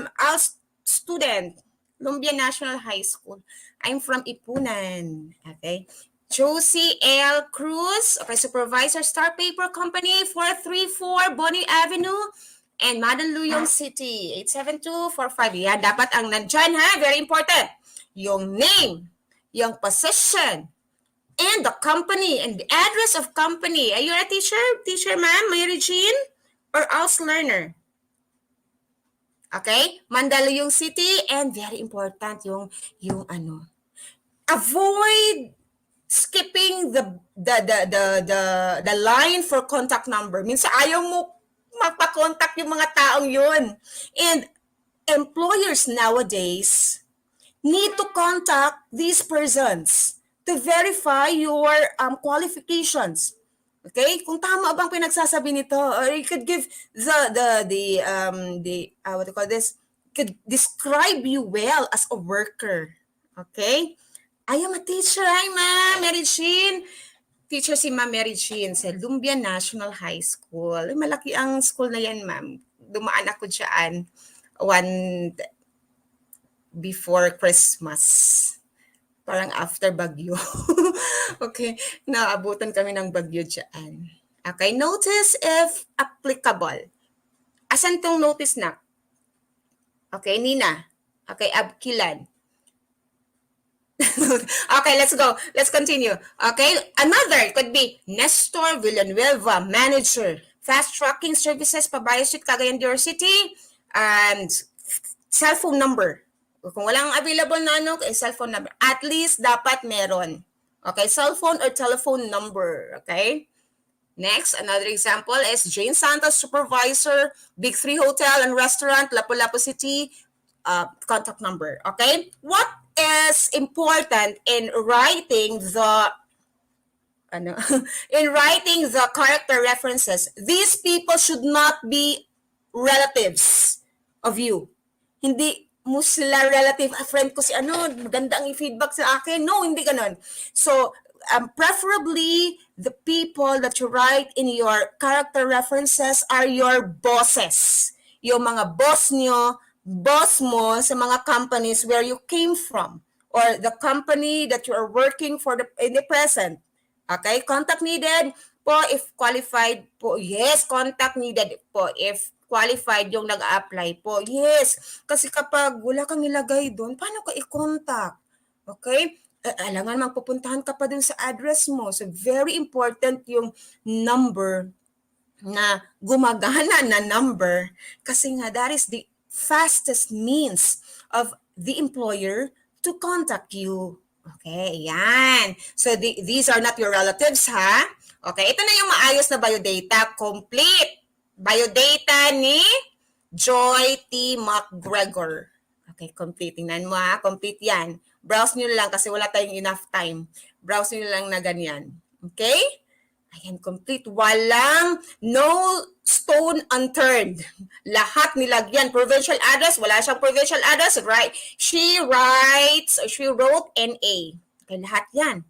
a student? Lumbia National High School. I'm from Ipunan. Okay. Josie L. Cruz, okay, supervisor, Star Paper Company, 434 Bonnie Avenue, and Mandaluyong City, 87245. Yan, dapat ang nandyan, ha? Very important. Yung name, yung position, and the company, and the address of company. Are you a teacher? Teacher, ma'am? Mary Jean? Or ALS learner? Okay? Mandaluyong City, and very important, yung avoid skipping the line for contact number. Minsan ayaw mo magpa-contact yung mga taong yun. And employers nowadays need to contact these persons to verify your qualifications. Okay? Kung tama bang pinagsasabi nito, or you could give the what do you call this? Could describe you well as a worker. Okay? I am a teacher. Hi, ma'am. Mary Jean. Teacher si Ma'am Mary Jean sa Lumbia National High School. Malaki ang school na yan, ma'am. Dumaan ako dyan before Christmas. Parang after Bagyo. Okay, naabutan kami ng Bagyo dyan. Okay, notice if applicable. Asan tong notice na? Okay, Nina. Okay, Abkilan. Okay, let's go. Let's continue. Okay, another could be Nestor Villanueva, manager, fast tracking services, Pabayos Street, Cagayan de Oro City, and cellphone number. Kung walang available na ano, cellphone number. At least dapat meron. Okay, cellphone or telephone number. Okay? Next, another example is Jane Santos, supervisor, Big 3 Hotel and Restaurant, Lapu-Lapu City, contact number. Okay? What is important in writing the in writing the character references? These people should not be relatives of you. Hindi mo sila relative, friend ko si maganda ang i-feedback sa akin. No, hindi ganun. So, preferably, the people that you write in your character references are your bosses. Yung mga boss nyo, boss mo sa mga companies where you came from or the company that you are working for in the present. Okay, contact needed po if qualified po. Yes, contact needed po if qualified yung nag-a-apply po. Yes, kasi kapag wala kang nilagay doon, paano ka i-contact? Okay? Alangan magpupuntahan ka pa dun sa address mo. So, very important yung number na gumagana na number kasi nga that is the fastest means of the employer to contact you. Okay, yan. So, these are not your relatives, ha? Okay, ito na yung maayos na biodata. Complete. Biodata ni Joy T. McGregor. Okay, complete. Tingnan mo, ha? Complete yan. Browse nyo lang kasi wala tayong enough time. Browse nyo lang na ganyan. Okay? Ayan, complete. Walang no stone unturned. Lahat nilagyan. Provincial address, wala siyang provincial address, right? She wrote NA. Okay, lahat yan.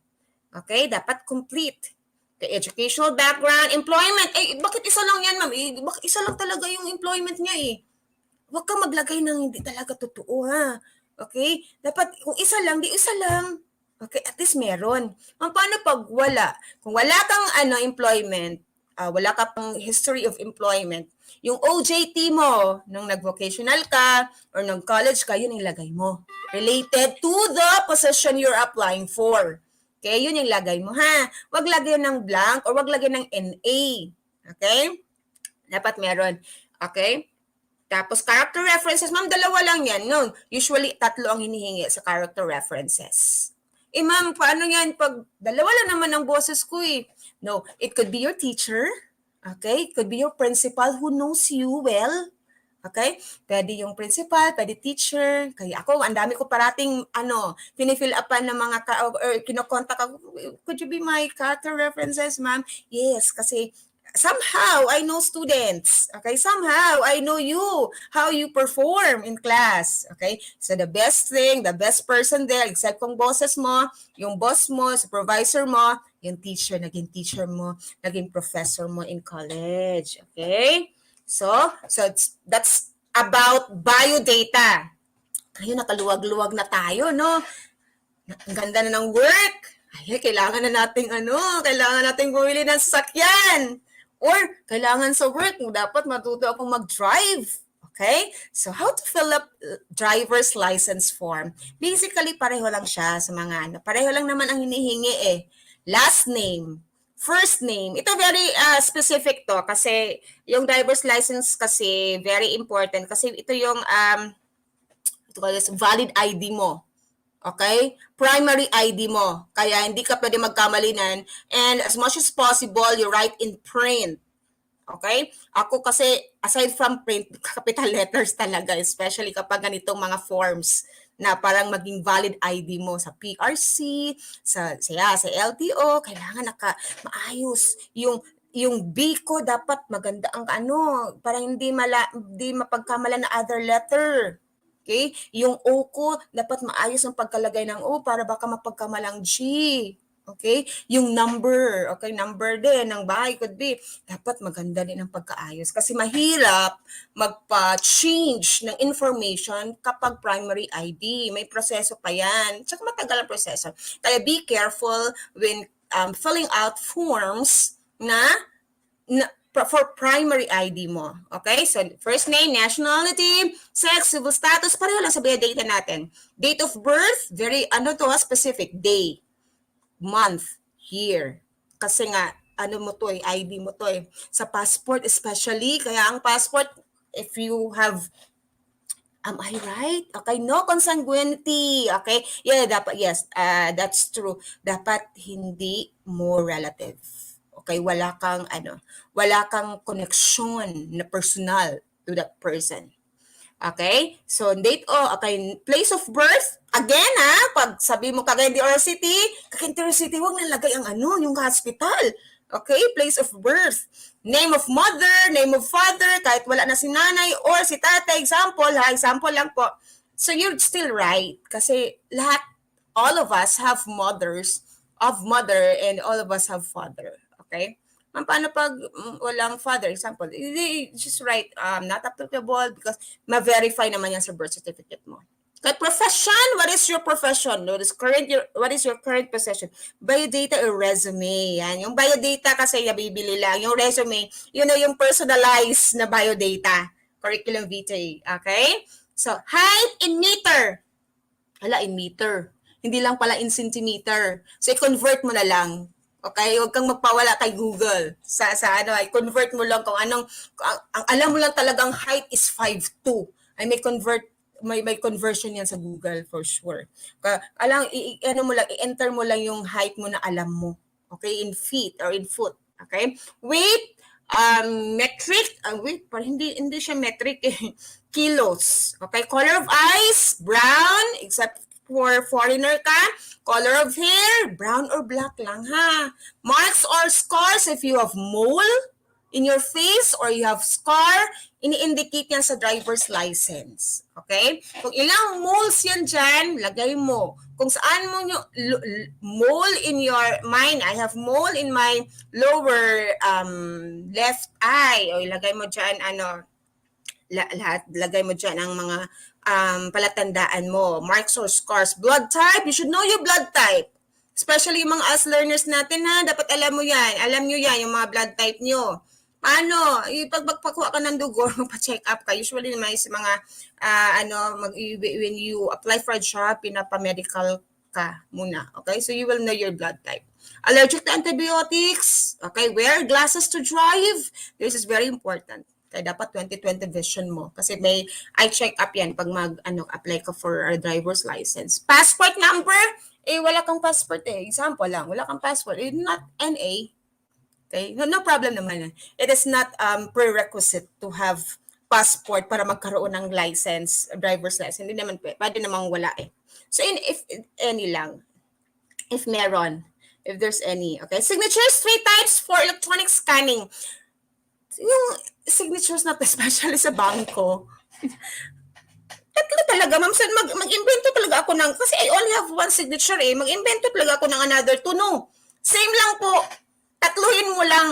Okay, dapat complete. The educational background, employment. Bakit isa lang yan, ma'am? Bakit isa lang talaga yung employment niya eh? Huwag kang maglagay ng hindi talaga totoo, ha? Okay? Dapat, kung isa lang, di isa lang. Okay, at least meron. Paano pag wala? Kung wala kang employment, wala ka pang history of employment, yung OJT mo, nung nag-vocational ka or nag-college ka, yun yung ilagay mo. Related to the position you're applying for. Okay, yun yung lagay mo, ha? Huwag lagyan ng blank or huwag lagyan ng NA. Okay? Dapat meron. Okay? Tapos, character references, ma'am, dalawa lang yan. No, usually, 3 ang hinihingi sa character references. Ma'am, paano yan? Pag dalawa lang naman ang boses ko eh. No, it could be your teacher. Okay? It could be your principal who knows you well. Okay? Pwede yung principal, pwede teacher. Kaya ako, ang dami ko parating, pinifill upan ng mga, or kinokontak ako, could you be my character references, ma'am? Yes, kasi somehow I know students. Okay? Somehow I know you, how you perform in class. Okay? So the best thing, the best person there, except kung bosses mo, yung boss mo, supervisor mo, yung teacher, naging teacher mo, naging professor mo in college. Okay? So that's about biodata. Ayun, nakaluwag-luwag na tayo, no? Ang ganda na ng work. Ay, kailangan nating bumili ng sasakyan. Or, kailangan sa work, dapat matuto akong mag-drive. Okay? So, how to fill up driver's license form? Basically, pareho lang siya sa mga pareho lang naman ang hinihingi eh. Last name, first name. Ito very specific to kasi yung driver's license kasi very important kasi ito yung valid ID mo. Okay? Primary ID mo. Kaya hindi ka pwede magkamali nan. And as much as possible, you write in print. Okay? Ako kasi, aside from print, capital letters talaga, especially kapag ganitong mga forms na parang maging valid ID mo sa PRC, sa LTO, kailangan maayos. Yung B ko dapat maganda ang parang hindi mapagkamala na other letter. Okay? Yung O ko, dapat maayos ang pagkalagay ng O para baka mapagkamalang G. Okay? Yung number, okay, number din ng bahay could be, dapat maganda din ang pagkaayos. Kasi mahirap magpa-change ng information kapag primary ID. May proseso pa yan. Tsaka matagal ang proseso. Kaya be careful when filling out forms na for primary ID mo. Okay? So, first name, nationality, sex, civil status, pareho lang sa data natin. Date of birth, very, specific. Day, month, year. Kasi nga, ID mo to eh. Sa passport especially, kaya ang passport, if you have, am I right? Okay, no consanguinity. Okay, yeah, dapat, yes, that's true. Dapat hindi mo relative. Okay, wala kang connection na personal to that person. Okay? So, place of birth, again pag sabi mo Cagayan or City, huwag nalagay yung hospital. Okay? Place of birth. Name of mother, name of father, kahit wala na si nanay or si tatay, example lang po. So, you're still right. Kasi all of us have mother, and all of us have father. Okay? Paano pag walang father? Example, just write not applicable because ma-verify naman yan sa birth certificate mo. But profession, what is your profession? What is your current profession? Biodata or resume? Yan. Yung biodata kasi nabibili lang. Yung resume, yung personalized na biodata. Curriculum vitae. Okay? So, height in meter. In meter. Hindi lang pala in centimeter. So, i-convert mo na lang. Okay, huwag kang magpawala kay Google. I-convert mo lang kung anong, ang alam mo lang talagang height is 5'2". May conversion yan sa Google for sure. I-enter mo lang yung height mo na alam mo. Okay, in feet or in foot. Okay, weight, metric, hindi siya metric kilos. Okay, color of eyes, brown, except for foreigner ka, color of hair, brown or black lang ha. Marks or scars, if you have mole in your face or you have scar, ini-indicate yan sa driver's license. Okay? Kung ilang moles yan dyan, lagay mo. Kung saan mo yung mole in your mind, I have mole in my lower left eye, o ilagay mo dyan, lagay mo dyan ang mga palatandaan mo, marks or scars. Blood type, you should know your blood type. Especially yung mga us learners natin dapat alam mo yan. Alam nyo yan, yung mga blood type nyo. Paano? Pag magpakuha ka ng dugo, magpa-check up ka. Usually naman sa mga, when you apply for a job, pinapa-medical ka muna. Okay? So you will know your blood type. Allergic to antibiotics. Okay? Wear glasses to drive. This is very important. Kaya dapat 20/20 vision mo. Kasi may eye check-up yan pag apply ka for a driver's license. Passport number? Wala kang passport Example lang, wala kang passport. Not NA. Okay? No problem naman. It is not prerequisite to have passport para magkaroon ng license, driver's license. Hindi naman pwede namang wala So if any lang. If meron. If there's any. Okay? Signatures, 3 types for electronic scanning. Yung signatures na especially sa bangko. Tatlo talaga, ma'am. Mag-invento talaga ako kasi I only have one signature Mag-invento talaga ako ng another 2, no? Same lang po. Tatluhin mo lang.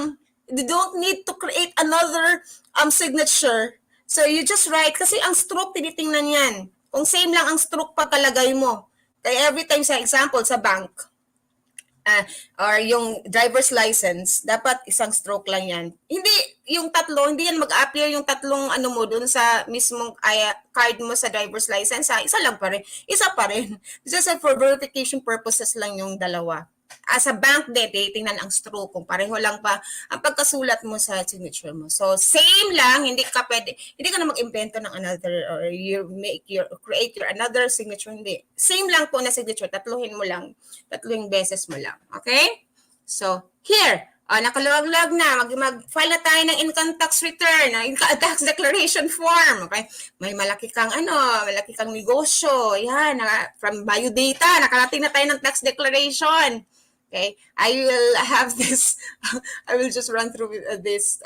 You don't need to create another signature. So you just write. Kasi ang stroke, tinitingnan yan. Kung same lang ang stroke pagkalagay mo. Kaya every time sa example, sa bank, or yung driver's license, dapat isang stroke lang yan. Hindi yan mag-appear yung tatlong mo dun sa mismong card mo sa driver's license. Isa pa rin. Just for verification purposes lang yung dalawa. Sa bank din, tingnan ang stroke kung pareho lang pa ang pagkasulat mo sa signature mo. So same lang, hindi ka na mag-invento ng another or create your another signature, hindi. Same lang po na signature, tatluhin beses mo lang. Okay? So here, nakaluwag-luwag na, mag-file na tayo ng income tax return, tax declaration form. Okay? May malaki kang negosyo. Yan, from biodata, nakarating na tayo ng tax declaration. Okay, I will just run through this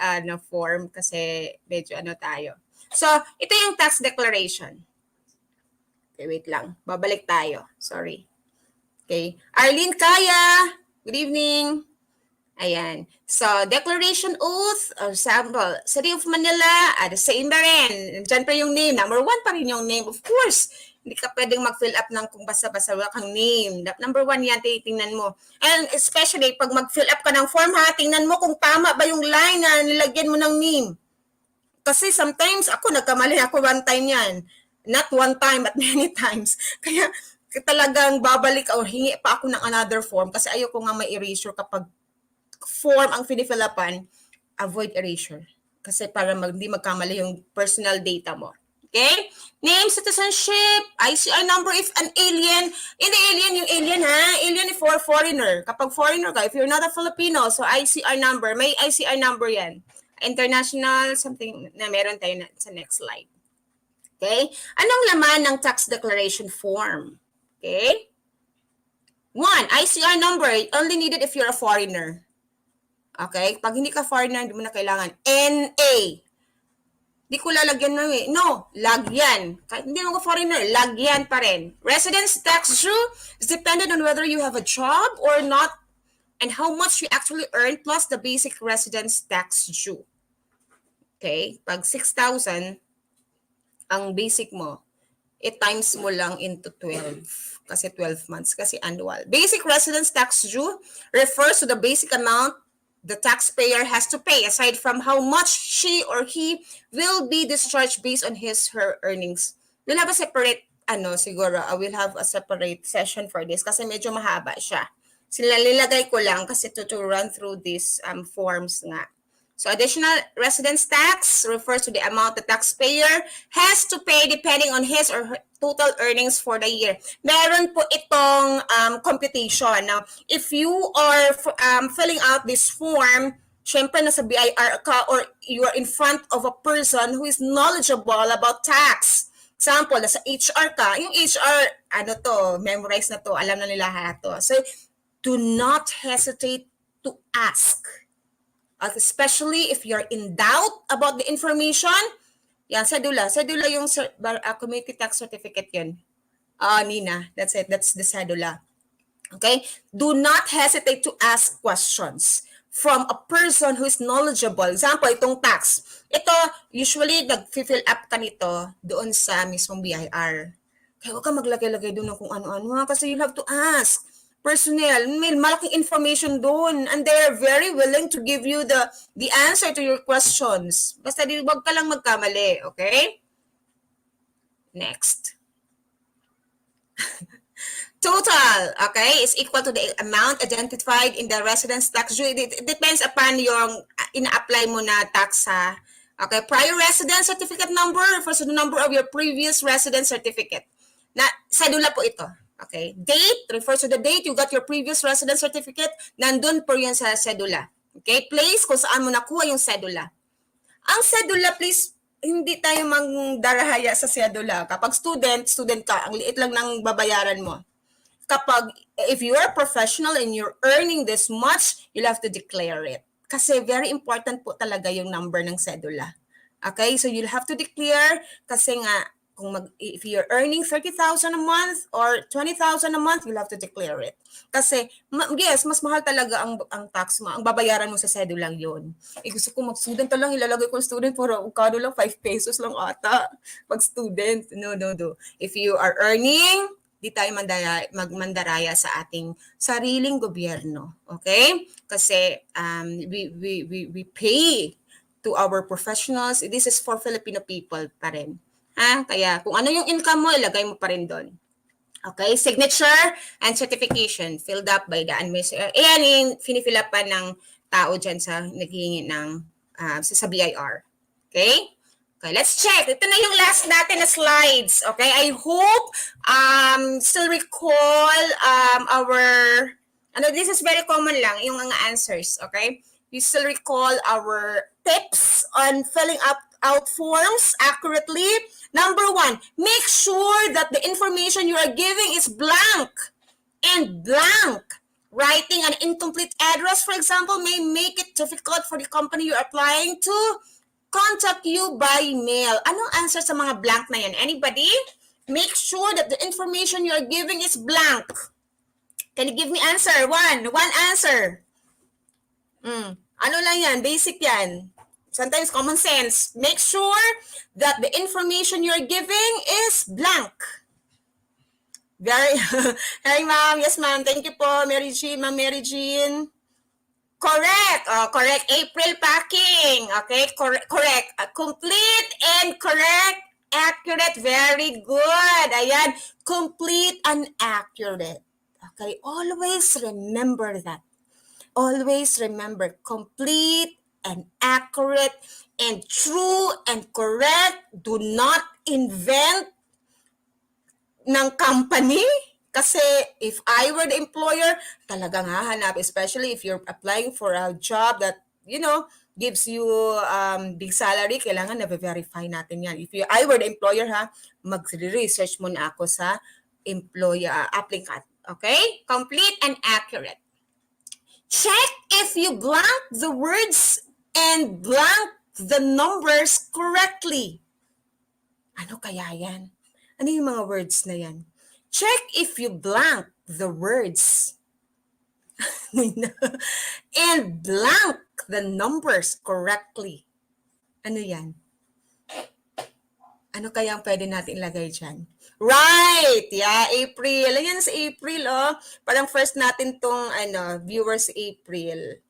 form kasi medyo tayo. So, ito yung tax declaration. Okay, wait lang. Babalik tayo. Sorry. Okay. Arlene Kaya, good evening. Ayan. So, declaration oath, or sample, City of Manila, the same pa rin. Diyan pa yung name. Number 1 pa rin yung name. Of course, Hindi ka pwedeng mag-fill up ng kung basta-basta wala kang name. Number 1 yan, titingnan mo. And especially, pag mag-fill up ka ng form ha, tingnan mo kung tama ba yung line na nilagyan mo ng name. Kasi sometimes, nagkamali ako one time yan. Not one time, but many times. Kaya talagang babalik o hingi pa ako ng another form kasi ayoko nga may erasure kapag form ang finifill upan, avoid erasure. Kasi para hindi magkamali yung personal data mo. Okay? Name, citizenship, ICR number if an alien. Hindi alien yung alien ha. Alien for foreigner. Kapag foreigner ka, if you're not a Filipino, so ICR number. May ICR number yan. International, something na meron tayo sa next slide. Okay? Anong laman ng tax declaration form? Okay? 1, ICR number. Only needed if you're a foreigner. Okay? Pag hindi ka foreigner, hindi mo na kailangan. NA. Di ko lalagyan na No, lagyan. Kahit hindi mo ka foreigner, lagyan pa rin. Residence tax due is dependent on whether you have a job or not and how much you actually earn plus the basic residence tax due. Okay? Pag 6,000 ang basic mo, times mo lang into 12. Kasi 12 months, kasi annual. Basic residence tax due refers to the basic amount the taxpayer has to pay aside from how much she or he will be discharged based on her earnings. We'll have a separate, siguro, we'll have a separate session for this kasi medyo mahaba siya. Nilalagay ko lang kasi to run through these forms nga. So additional residence tax refers to the amount the taxpayer has to pay depending on his or her total earnings for the year. Meron po itong computation. Now, if you are filling out this form, syempre nasa BIR ka or you are in front of a person who is knowledgeable about tax. Example, nasa HR ka, yung HR, memorize na to, alam na nila lahat to. So, do not hesitate to ask. Especially if you're in doubt about the information, yan, cedula yung community tax certificate yun. Nina, that's it. That's the cedula. Okay? Do not hesitate to ask questions from a person who is knowledgeable. Example, itong tax. Ito, usually, nag-fill up ka nito doon sa mismong BIR. Kaya huwag ka maglagay-lagay doon ng kung ano-ano kasi you'll have to ask. Personnel, may malaking information doon and they're very willing to give you the answer to your questions. Basta wag ka lang magkamali, okay? Next. Total, okay, is equal to the amount identified in the residence tax due. It depends upon yung ina-apply mo na tax ha. Okay, prior residence certificate number refers to the number of your previous residence certificate. Cedula po ito. Okay, date refers to the date you got your previous residence certificate. Nandun po yan sa cedula. Okay, place kung saan mo nakuha yung cedula. Ang cedula, please, hindi tayo mangdarahaya sa cedula. Kapag student ka, ang liit lang ng babayaran mo. Kapag, if you are a professional and you're earning this much, you'll have to declare it. Kasi very important po talaga yung number ng cedula. Okay, so you'll have to declare kasi nga, if you're earning 30,000 a month or 20,000 a month, you'll have to declare it. Kasi, yes, mas mahal talaga ang tax mo. Ang babayaran mo sa cedula lang yun. Gusto ko mag-student lang, ilalagay ko student for ukado lang, 5 pesos lang ata. Pag-student, no. If you are earning, di tayo magmandaraya sa ating sariling gobyerno. Okay? Kasi we pay to our professionals. This is for Filipino people pa rin. Kaya kung ano yung income mo, ilagay mo pa rin doon. Okay, signature and certification filled up by the administrator. Ayan yung finifill up pa ng tao dyan sa naghihingi ng sa BIR. Okay? Okay, let's check. Ito na yung last natin na slides. Okay, I hope still recall this is very common lang, yung mga answers. Okay? You still recall our tips on filling out forms accurately. Number 1, make sure that the information you are giving is blank and blank. Writing an incomplete address, for example, may make it difficult for the company you're applying to contact you by mail. Anong answer sa mga blank na yan? Anybody? Make sure that the information you are giving is blank. Can you give me answer? One answer. Ano lang yan? Basic yan. Sometimes common sense. Make sure that the information you're giving is blank. Very, hi ma'am. Yes ma'am. Thank you po, Mary Jean. Ma'am Mary Jean. Correct. Correct. April packing. Okay, correct. Complete and correct. Accurate. Very good. Ayan. Complete and accurate. Okay, always remember that. Always remember, complete and accurate and true and correct. Do not invent ng company. Kasi if I were the employer, talagang hahanap, especially if you're applying for a job that, gives you big salary, kailangan na-verify natin yan. If I were the employer, mag-research muna ako sa applicant. Okay? Complete and accurate. Check if you blank the words and blank the numbers correctly. Ano kaya yan? Ano yung mga words na yan? Check if you blank the words and blank the numbers correctly. Ano yan? Ano kaya ang pwede natin ilagay dyan? Right! Yeah, April. Ayan si April, oh. Parang first natin tong, viewers April.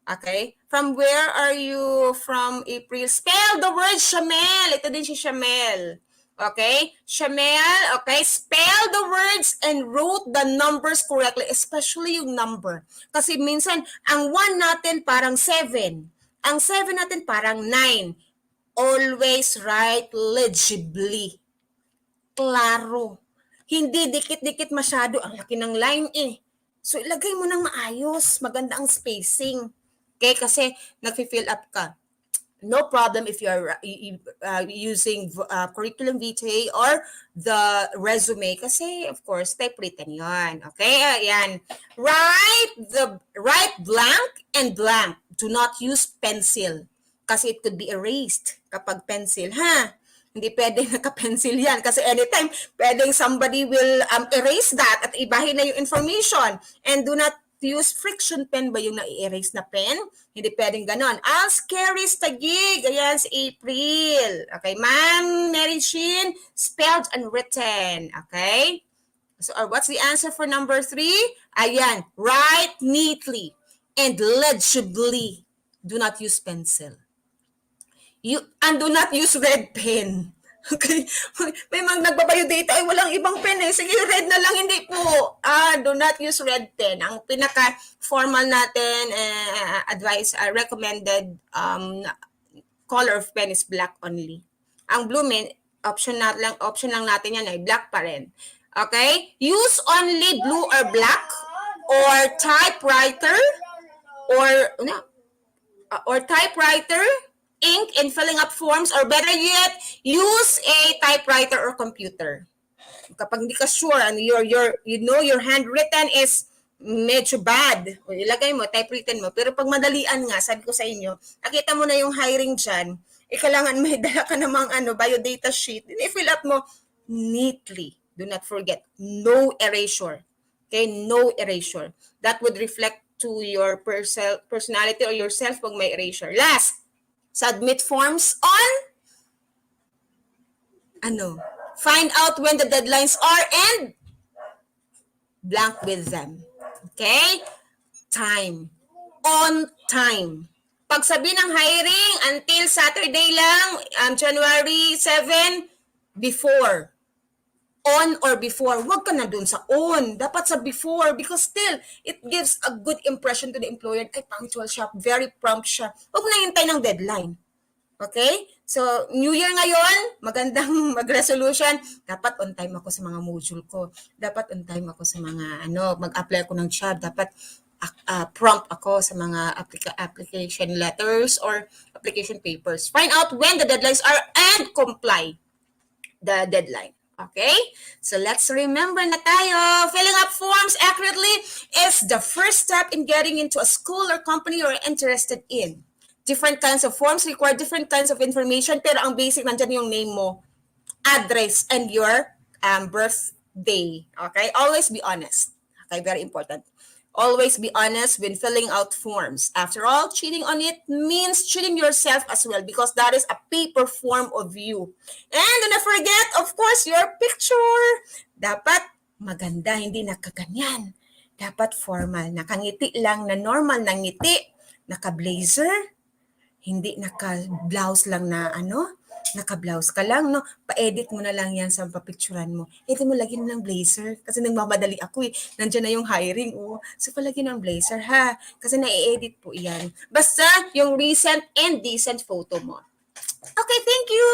Okay? From where are you from, April? Spell the word Shamel. Ito din si Shamel. Okay? Shamel, okay? Spell the words and wrote the numbers correctly, especially yung number. Kasi minsan, ang 1 natin parang 7. Ang 7 natin parang 9. Always write legibly. Klaro. Hindi dikit-dikit masyado. Ang laki ng line eh. So, ilagay mo ng maayos. Maganda ang spacing. Okay? Kasi nag-fill up ka. No problem if you're using curriculum vitae or the resume. Kasi, of course, typewritten yon. Okay? Ayan. Write blank and blank. Do not use pencil. Kasi it could be erased kapag pencil, ha? Hindi pwede naka-pencil yan kasi anytime pwedeng somebody will erase that at ibahin na yung information. And do not use friction pen ba yung na-erase na pen? Hindi pwedeng ganon. Ask Carrie Stagig. Ayan si April. Okay, Ma'am Mary Jean, spelled and written. Okay? So, what's the answer for number 3? Ayan, write neatly and legibly. Do not use pencil. And do not use red pen. Okay? May mga nagbabayodata ay walang ibang pen eh. Sige, red na lang. Hindi po. Do not use red pen. Ang pinaka-formal natin, recommended color of pen is black only. Ang blue pen, option lang natin yan ay black pa rin. Okay? Use only blue or black or typewriter or typewriter ink in filling up forms, or better yet, use a typewriter or computer. Kapag hindi ka sure and your handwritten is medyo bad, o ilagay mo, typewritten mo. Pero pag madalian nga, sabi ko sa inyo, nakita mo na yung hiring dyan, kailangan may dala ka namang biodata sheet, i-fill up mo neatly. Do not forget, no erasure. Okay, no erasure. That would reflect to your personality or yourself pag may erasure. Last, submit forms on find out when the deadlines are and blank with them. Okay? Time. On time. Pag sabi ng hiring until Saturday lang, January 7, before. On or before. Huwag ka na dun sa on. Dapat sa before because still, it gives a good impression to the employer. Ay, punctual siya. Very prompt siya. Huwag na hintay ng deadline. Okay? So, New Year ngayon, magandang mag-resolution. Dapat on time ako sa mga module ko. Dapat on time ako sa mga, mag-apply ako ng job. Dapat prompt ako sa mga application letters or application papers. Find out when the deadlines are and comply the deadline. Okay? So, let's remember na tayo. Filling up forms accurately is the first step in getting into a school or company you're interested in. Different kinds of forms require different kinds of information, pero ang basic, nandyan yung name mo, address, and your birthday. Okay? Always be honest. Okay? Very important. Always be honest when filling out forms. After all, cheating on it means cheating yourself as well because that is a paper form of you. And do not forget, of course, your picture. Dapat maganda, hindi nakaganyan. Dapat formal, nakangiti lang na normal na ngiti, naka-blazer, hindi naka-blouse lang na naka-blouse ka lang, no? Pa-edit mo na lang yan sa papicturan mo. Edit mo, lagyan mo ng blazer. Kasi nagmamadali ako eh. Nandiyan na yung hiring, oh. So, palagyan ng blazer, ha? Kasi na-edit po yan. Basta, yung recent and decent photo mo. Okay, thank you.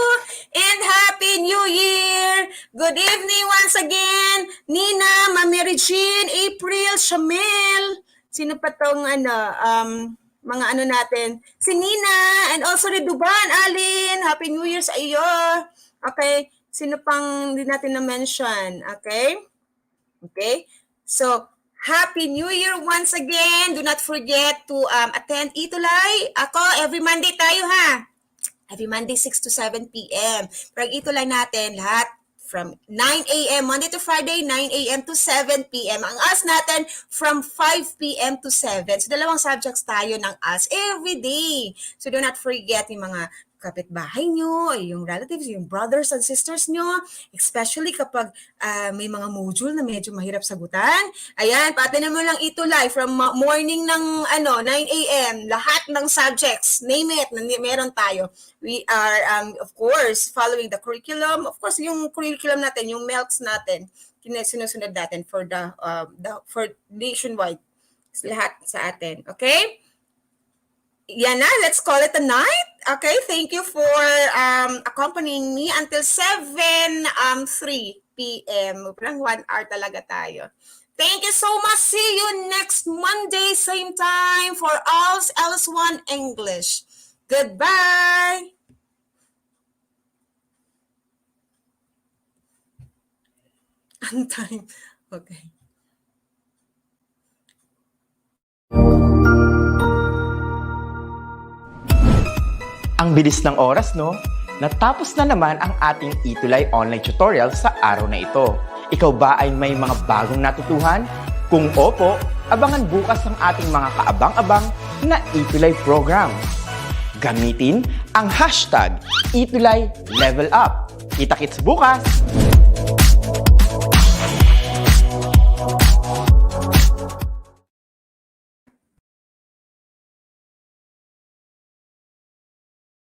And Happy New Year. Good evening once again. Nina, Ma'am Mary Jean, April, Shamel. Sino pa tong mga natin? Si Nina and also Reduban, Alin. Happy New Year sa iyo. Okay. Sino pang hindi natin na-mention? Okay. Okay. So, Happy New Year once again. Do not forget to attend ETUlay. Ako, every Monday tayo ha. Every Monday, 6 to 7 p.m. Pero ETUlay natin, lahat from 9 a.m. Monday to Friday, 9 a.m. to 7 p.m. Ang AS natin, from 5 p.m. to 7. So, dalawang subjects tayo ng AS every day. So, do not forget yung mga kapitbahay nyo, yung relatives, yung brothers and sisters nyo, especially kapag may mga module na medyo mahirap sagutan. Ayan, patinan mo lang ETUlay from morning ng 9 a.m. Lahat ng subjects, name it, meron tayo. We are, of course, following the curriculum. Of course, yung curriculum natin, yung MELCs natin, sinusunod natin for for nationwide. Lahat sa atin. Okay? Yan na, let's call it a night. Okay, thank you for accompanying me until 7:03 p.m. Parang 1 hour talaga tayo. Thank you so much. See you next Monday, same time for ALS LS1 English. Goodbye. On time. Okay. Ang bilis ng oras, no? Natapos na naman ang ating ETUlay online tutorial sa araw na ito. Ikaw ba ay may mga bagong natutuhan? Kung opo, abangan bukas ang ating mga kaabang-abang na ETUlay program. Gamitin ang hashtag ETUlay Level Up. Kita-kits bukas!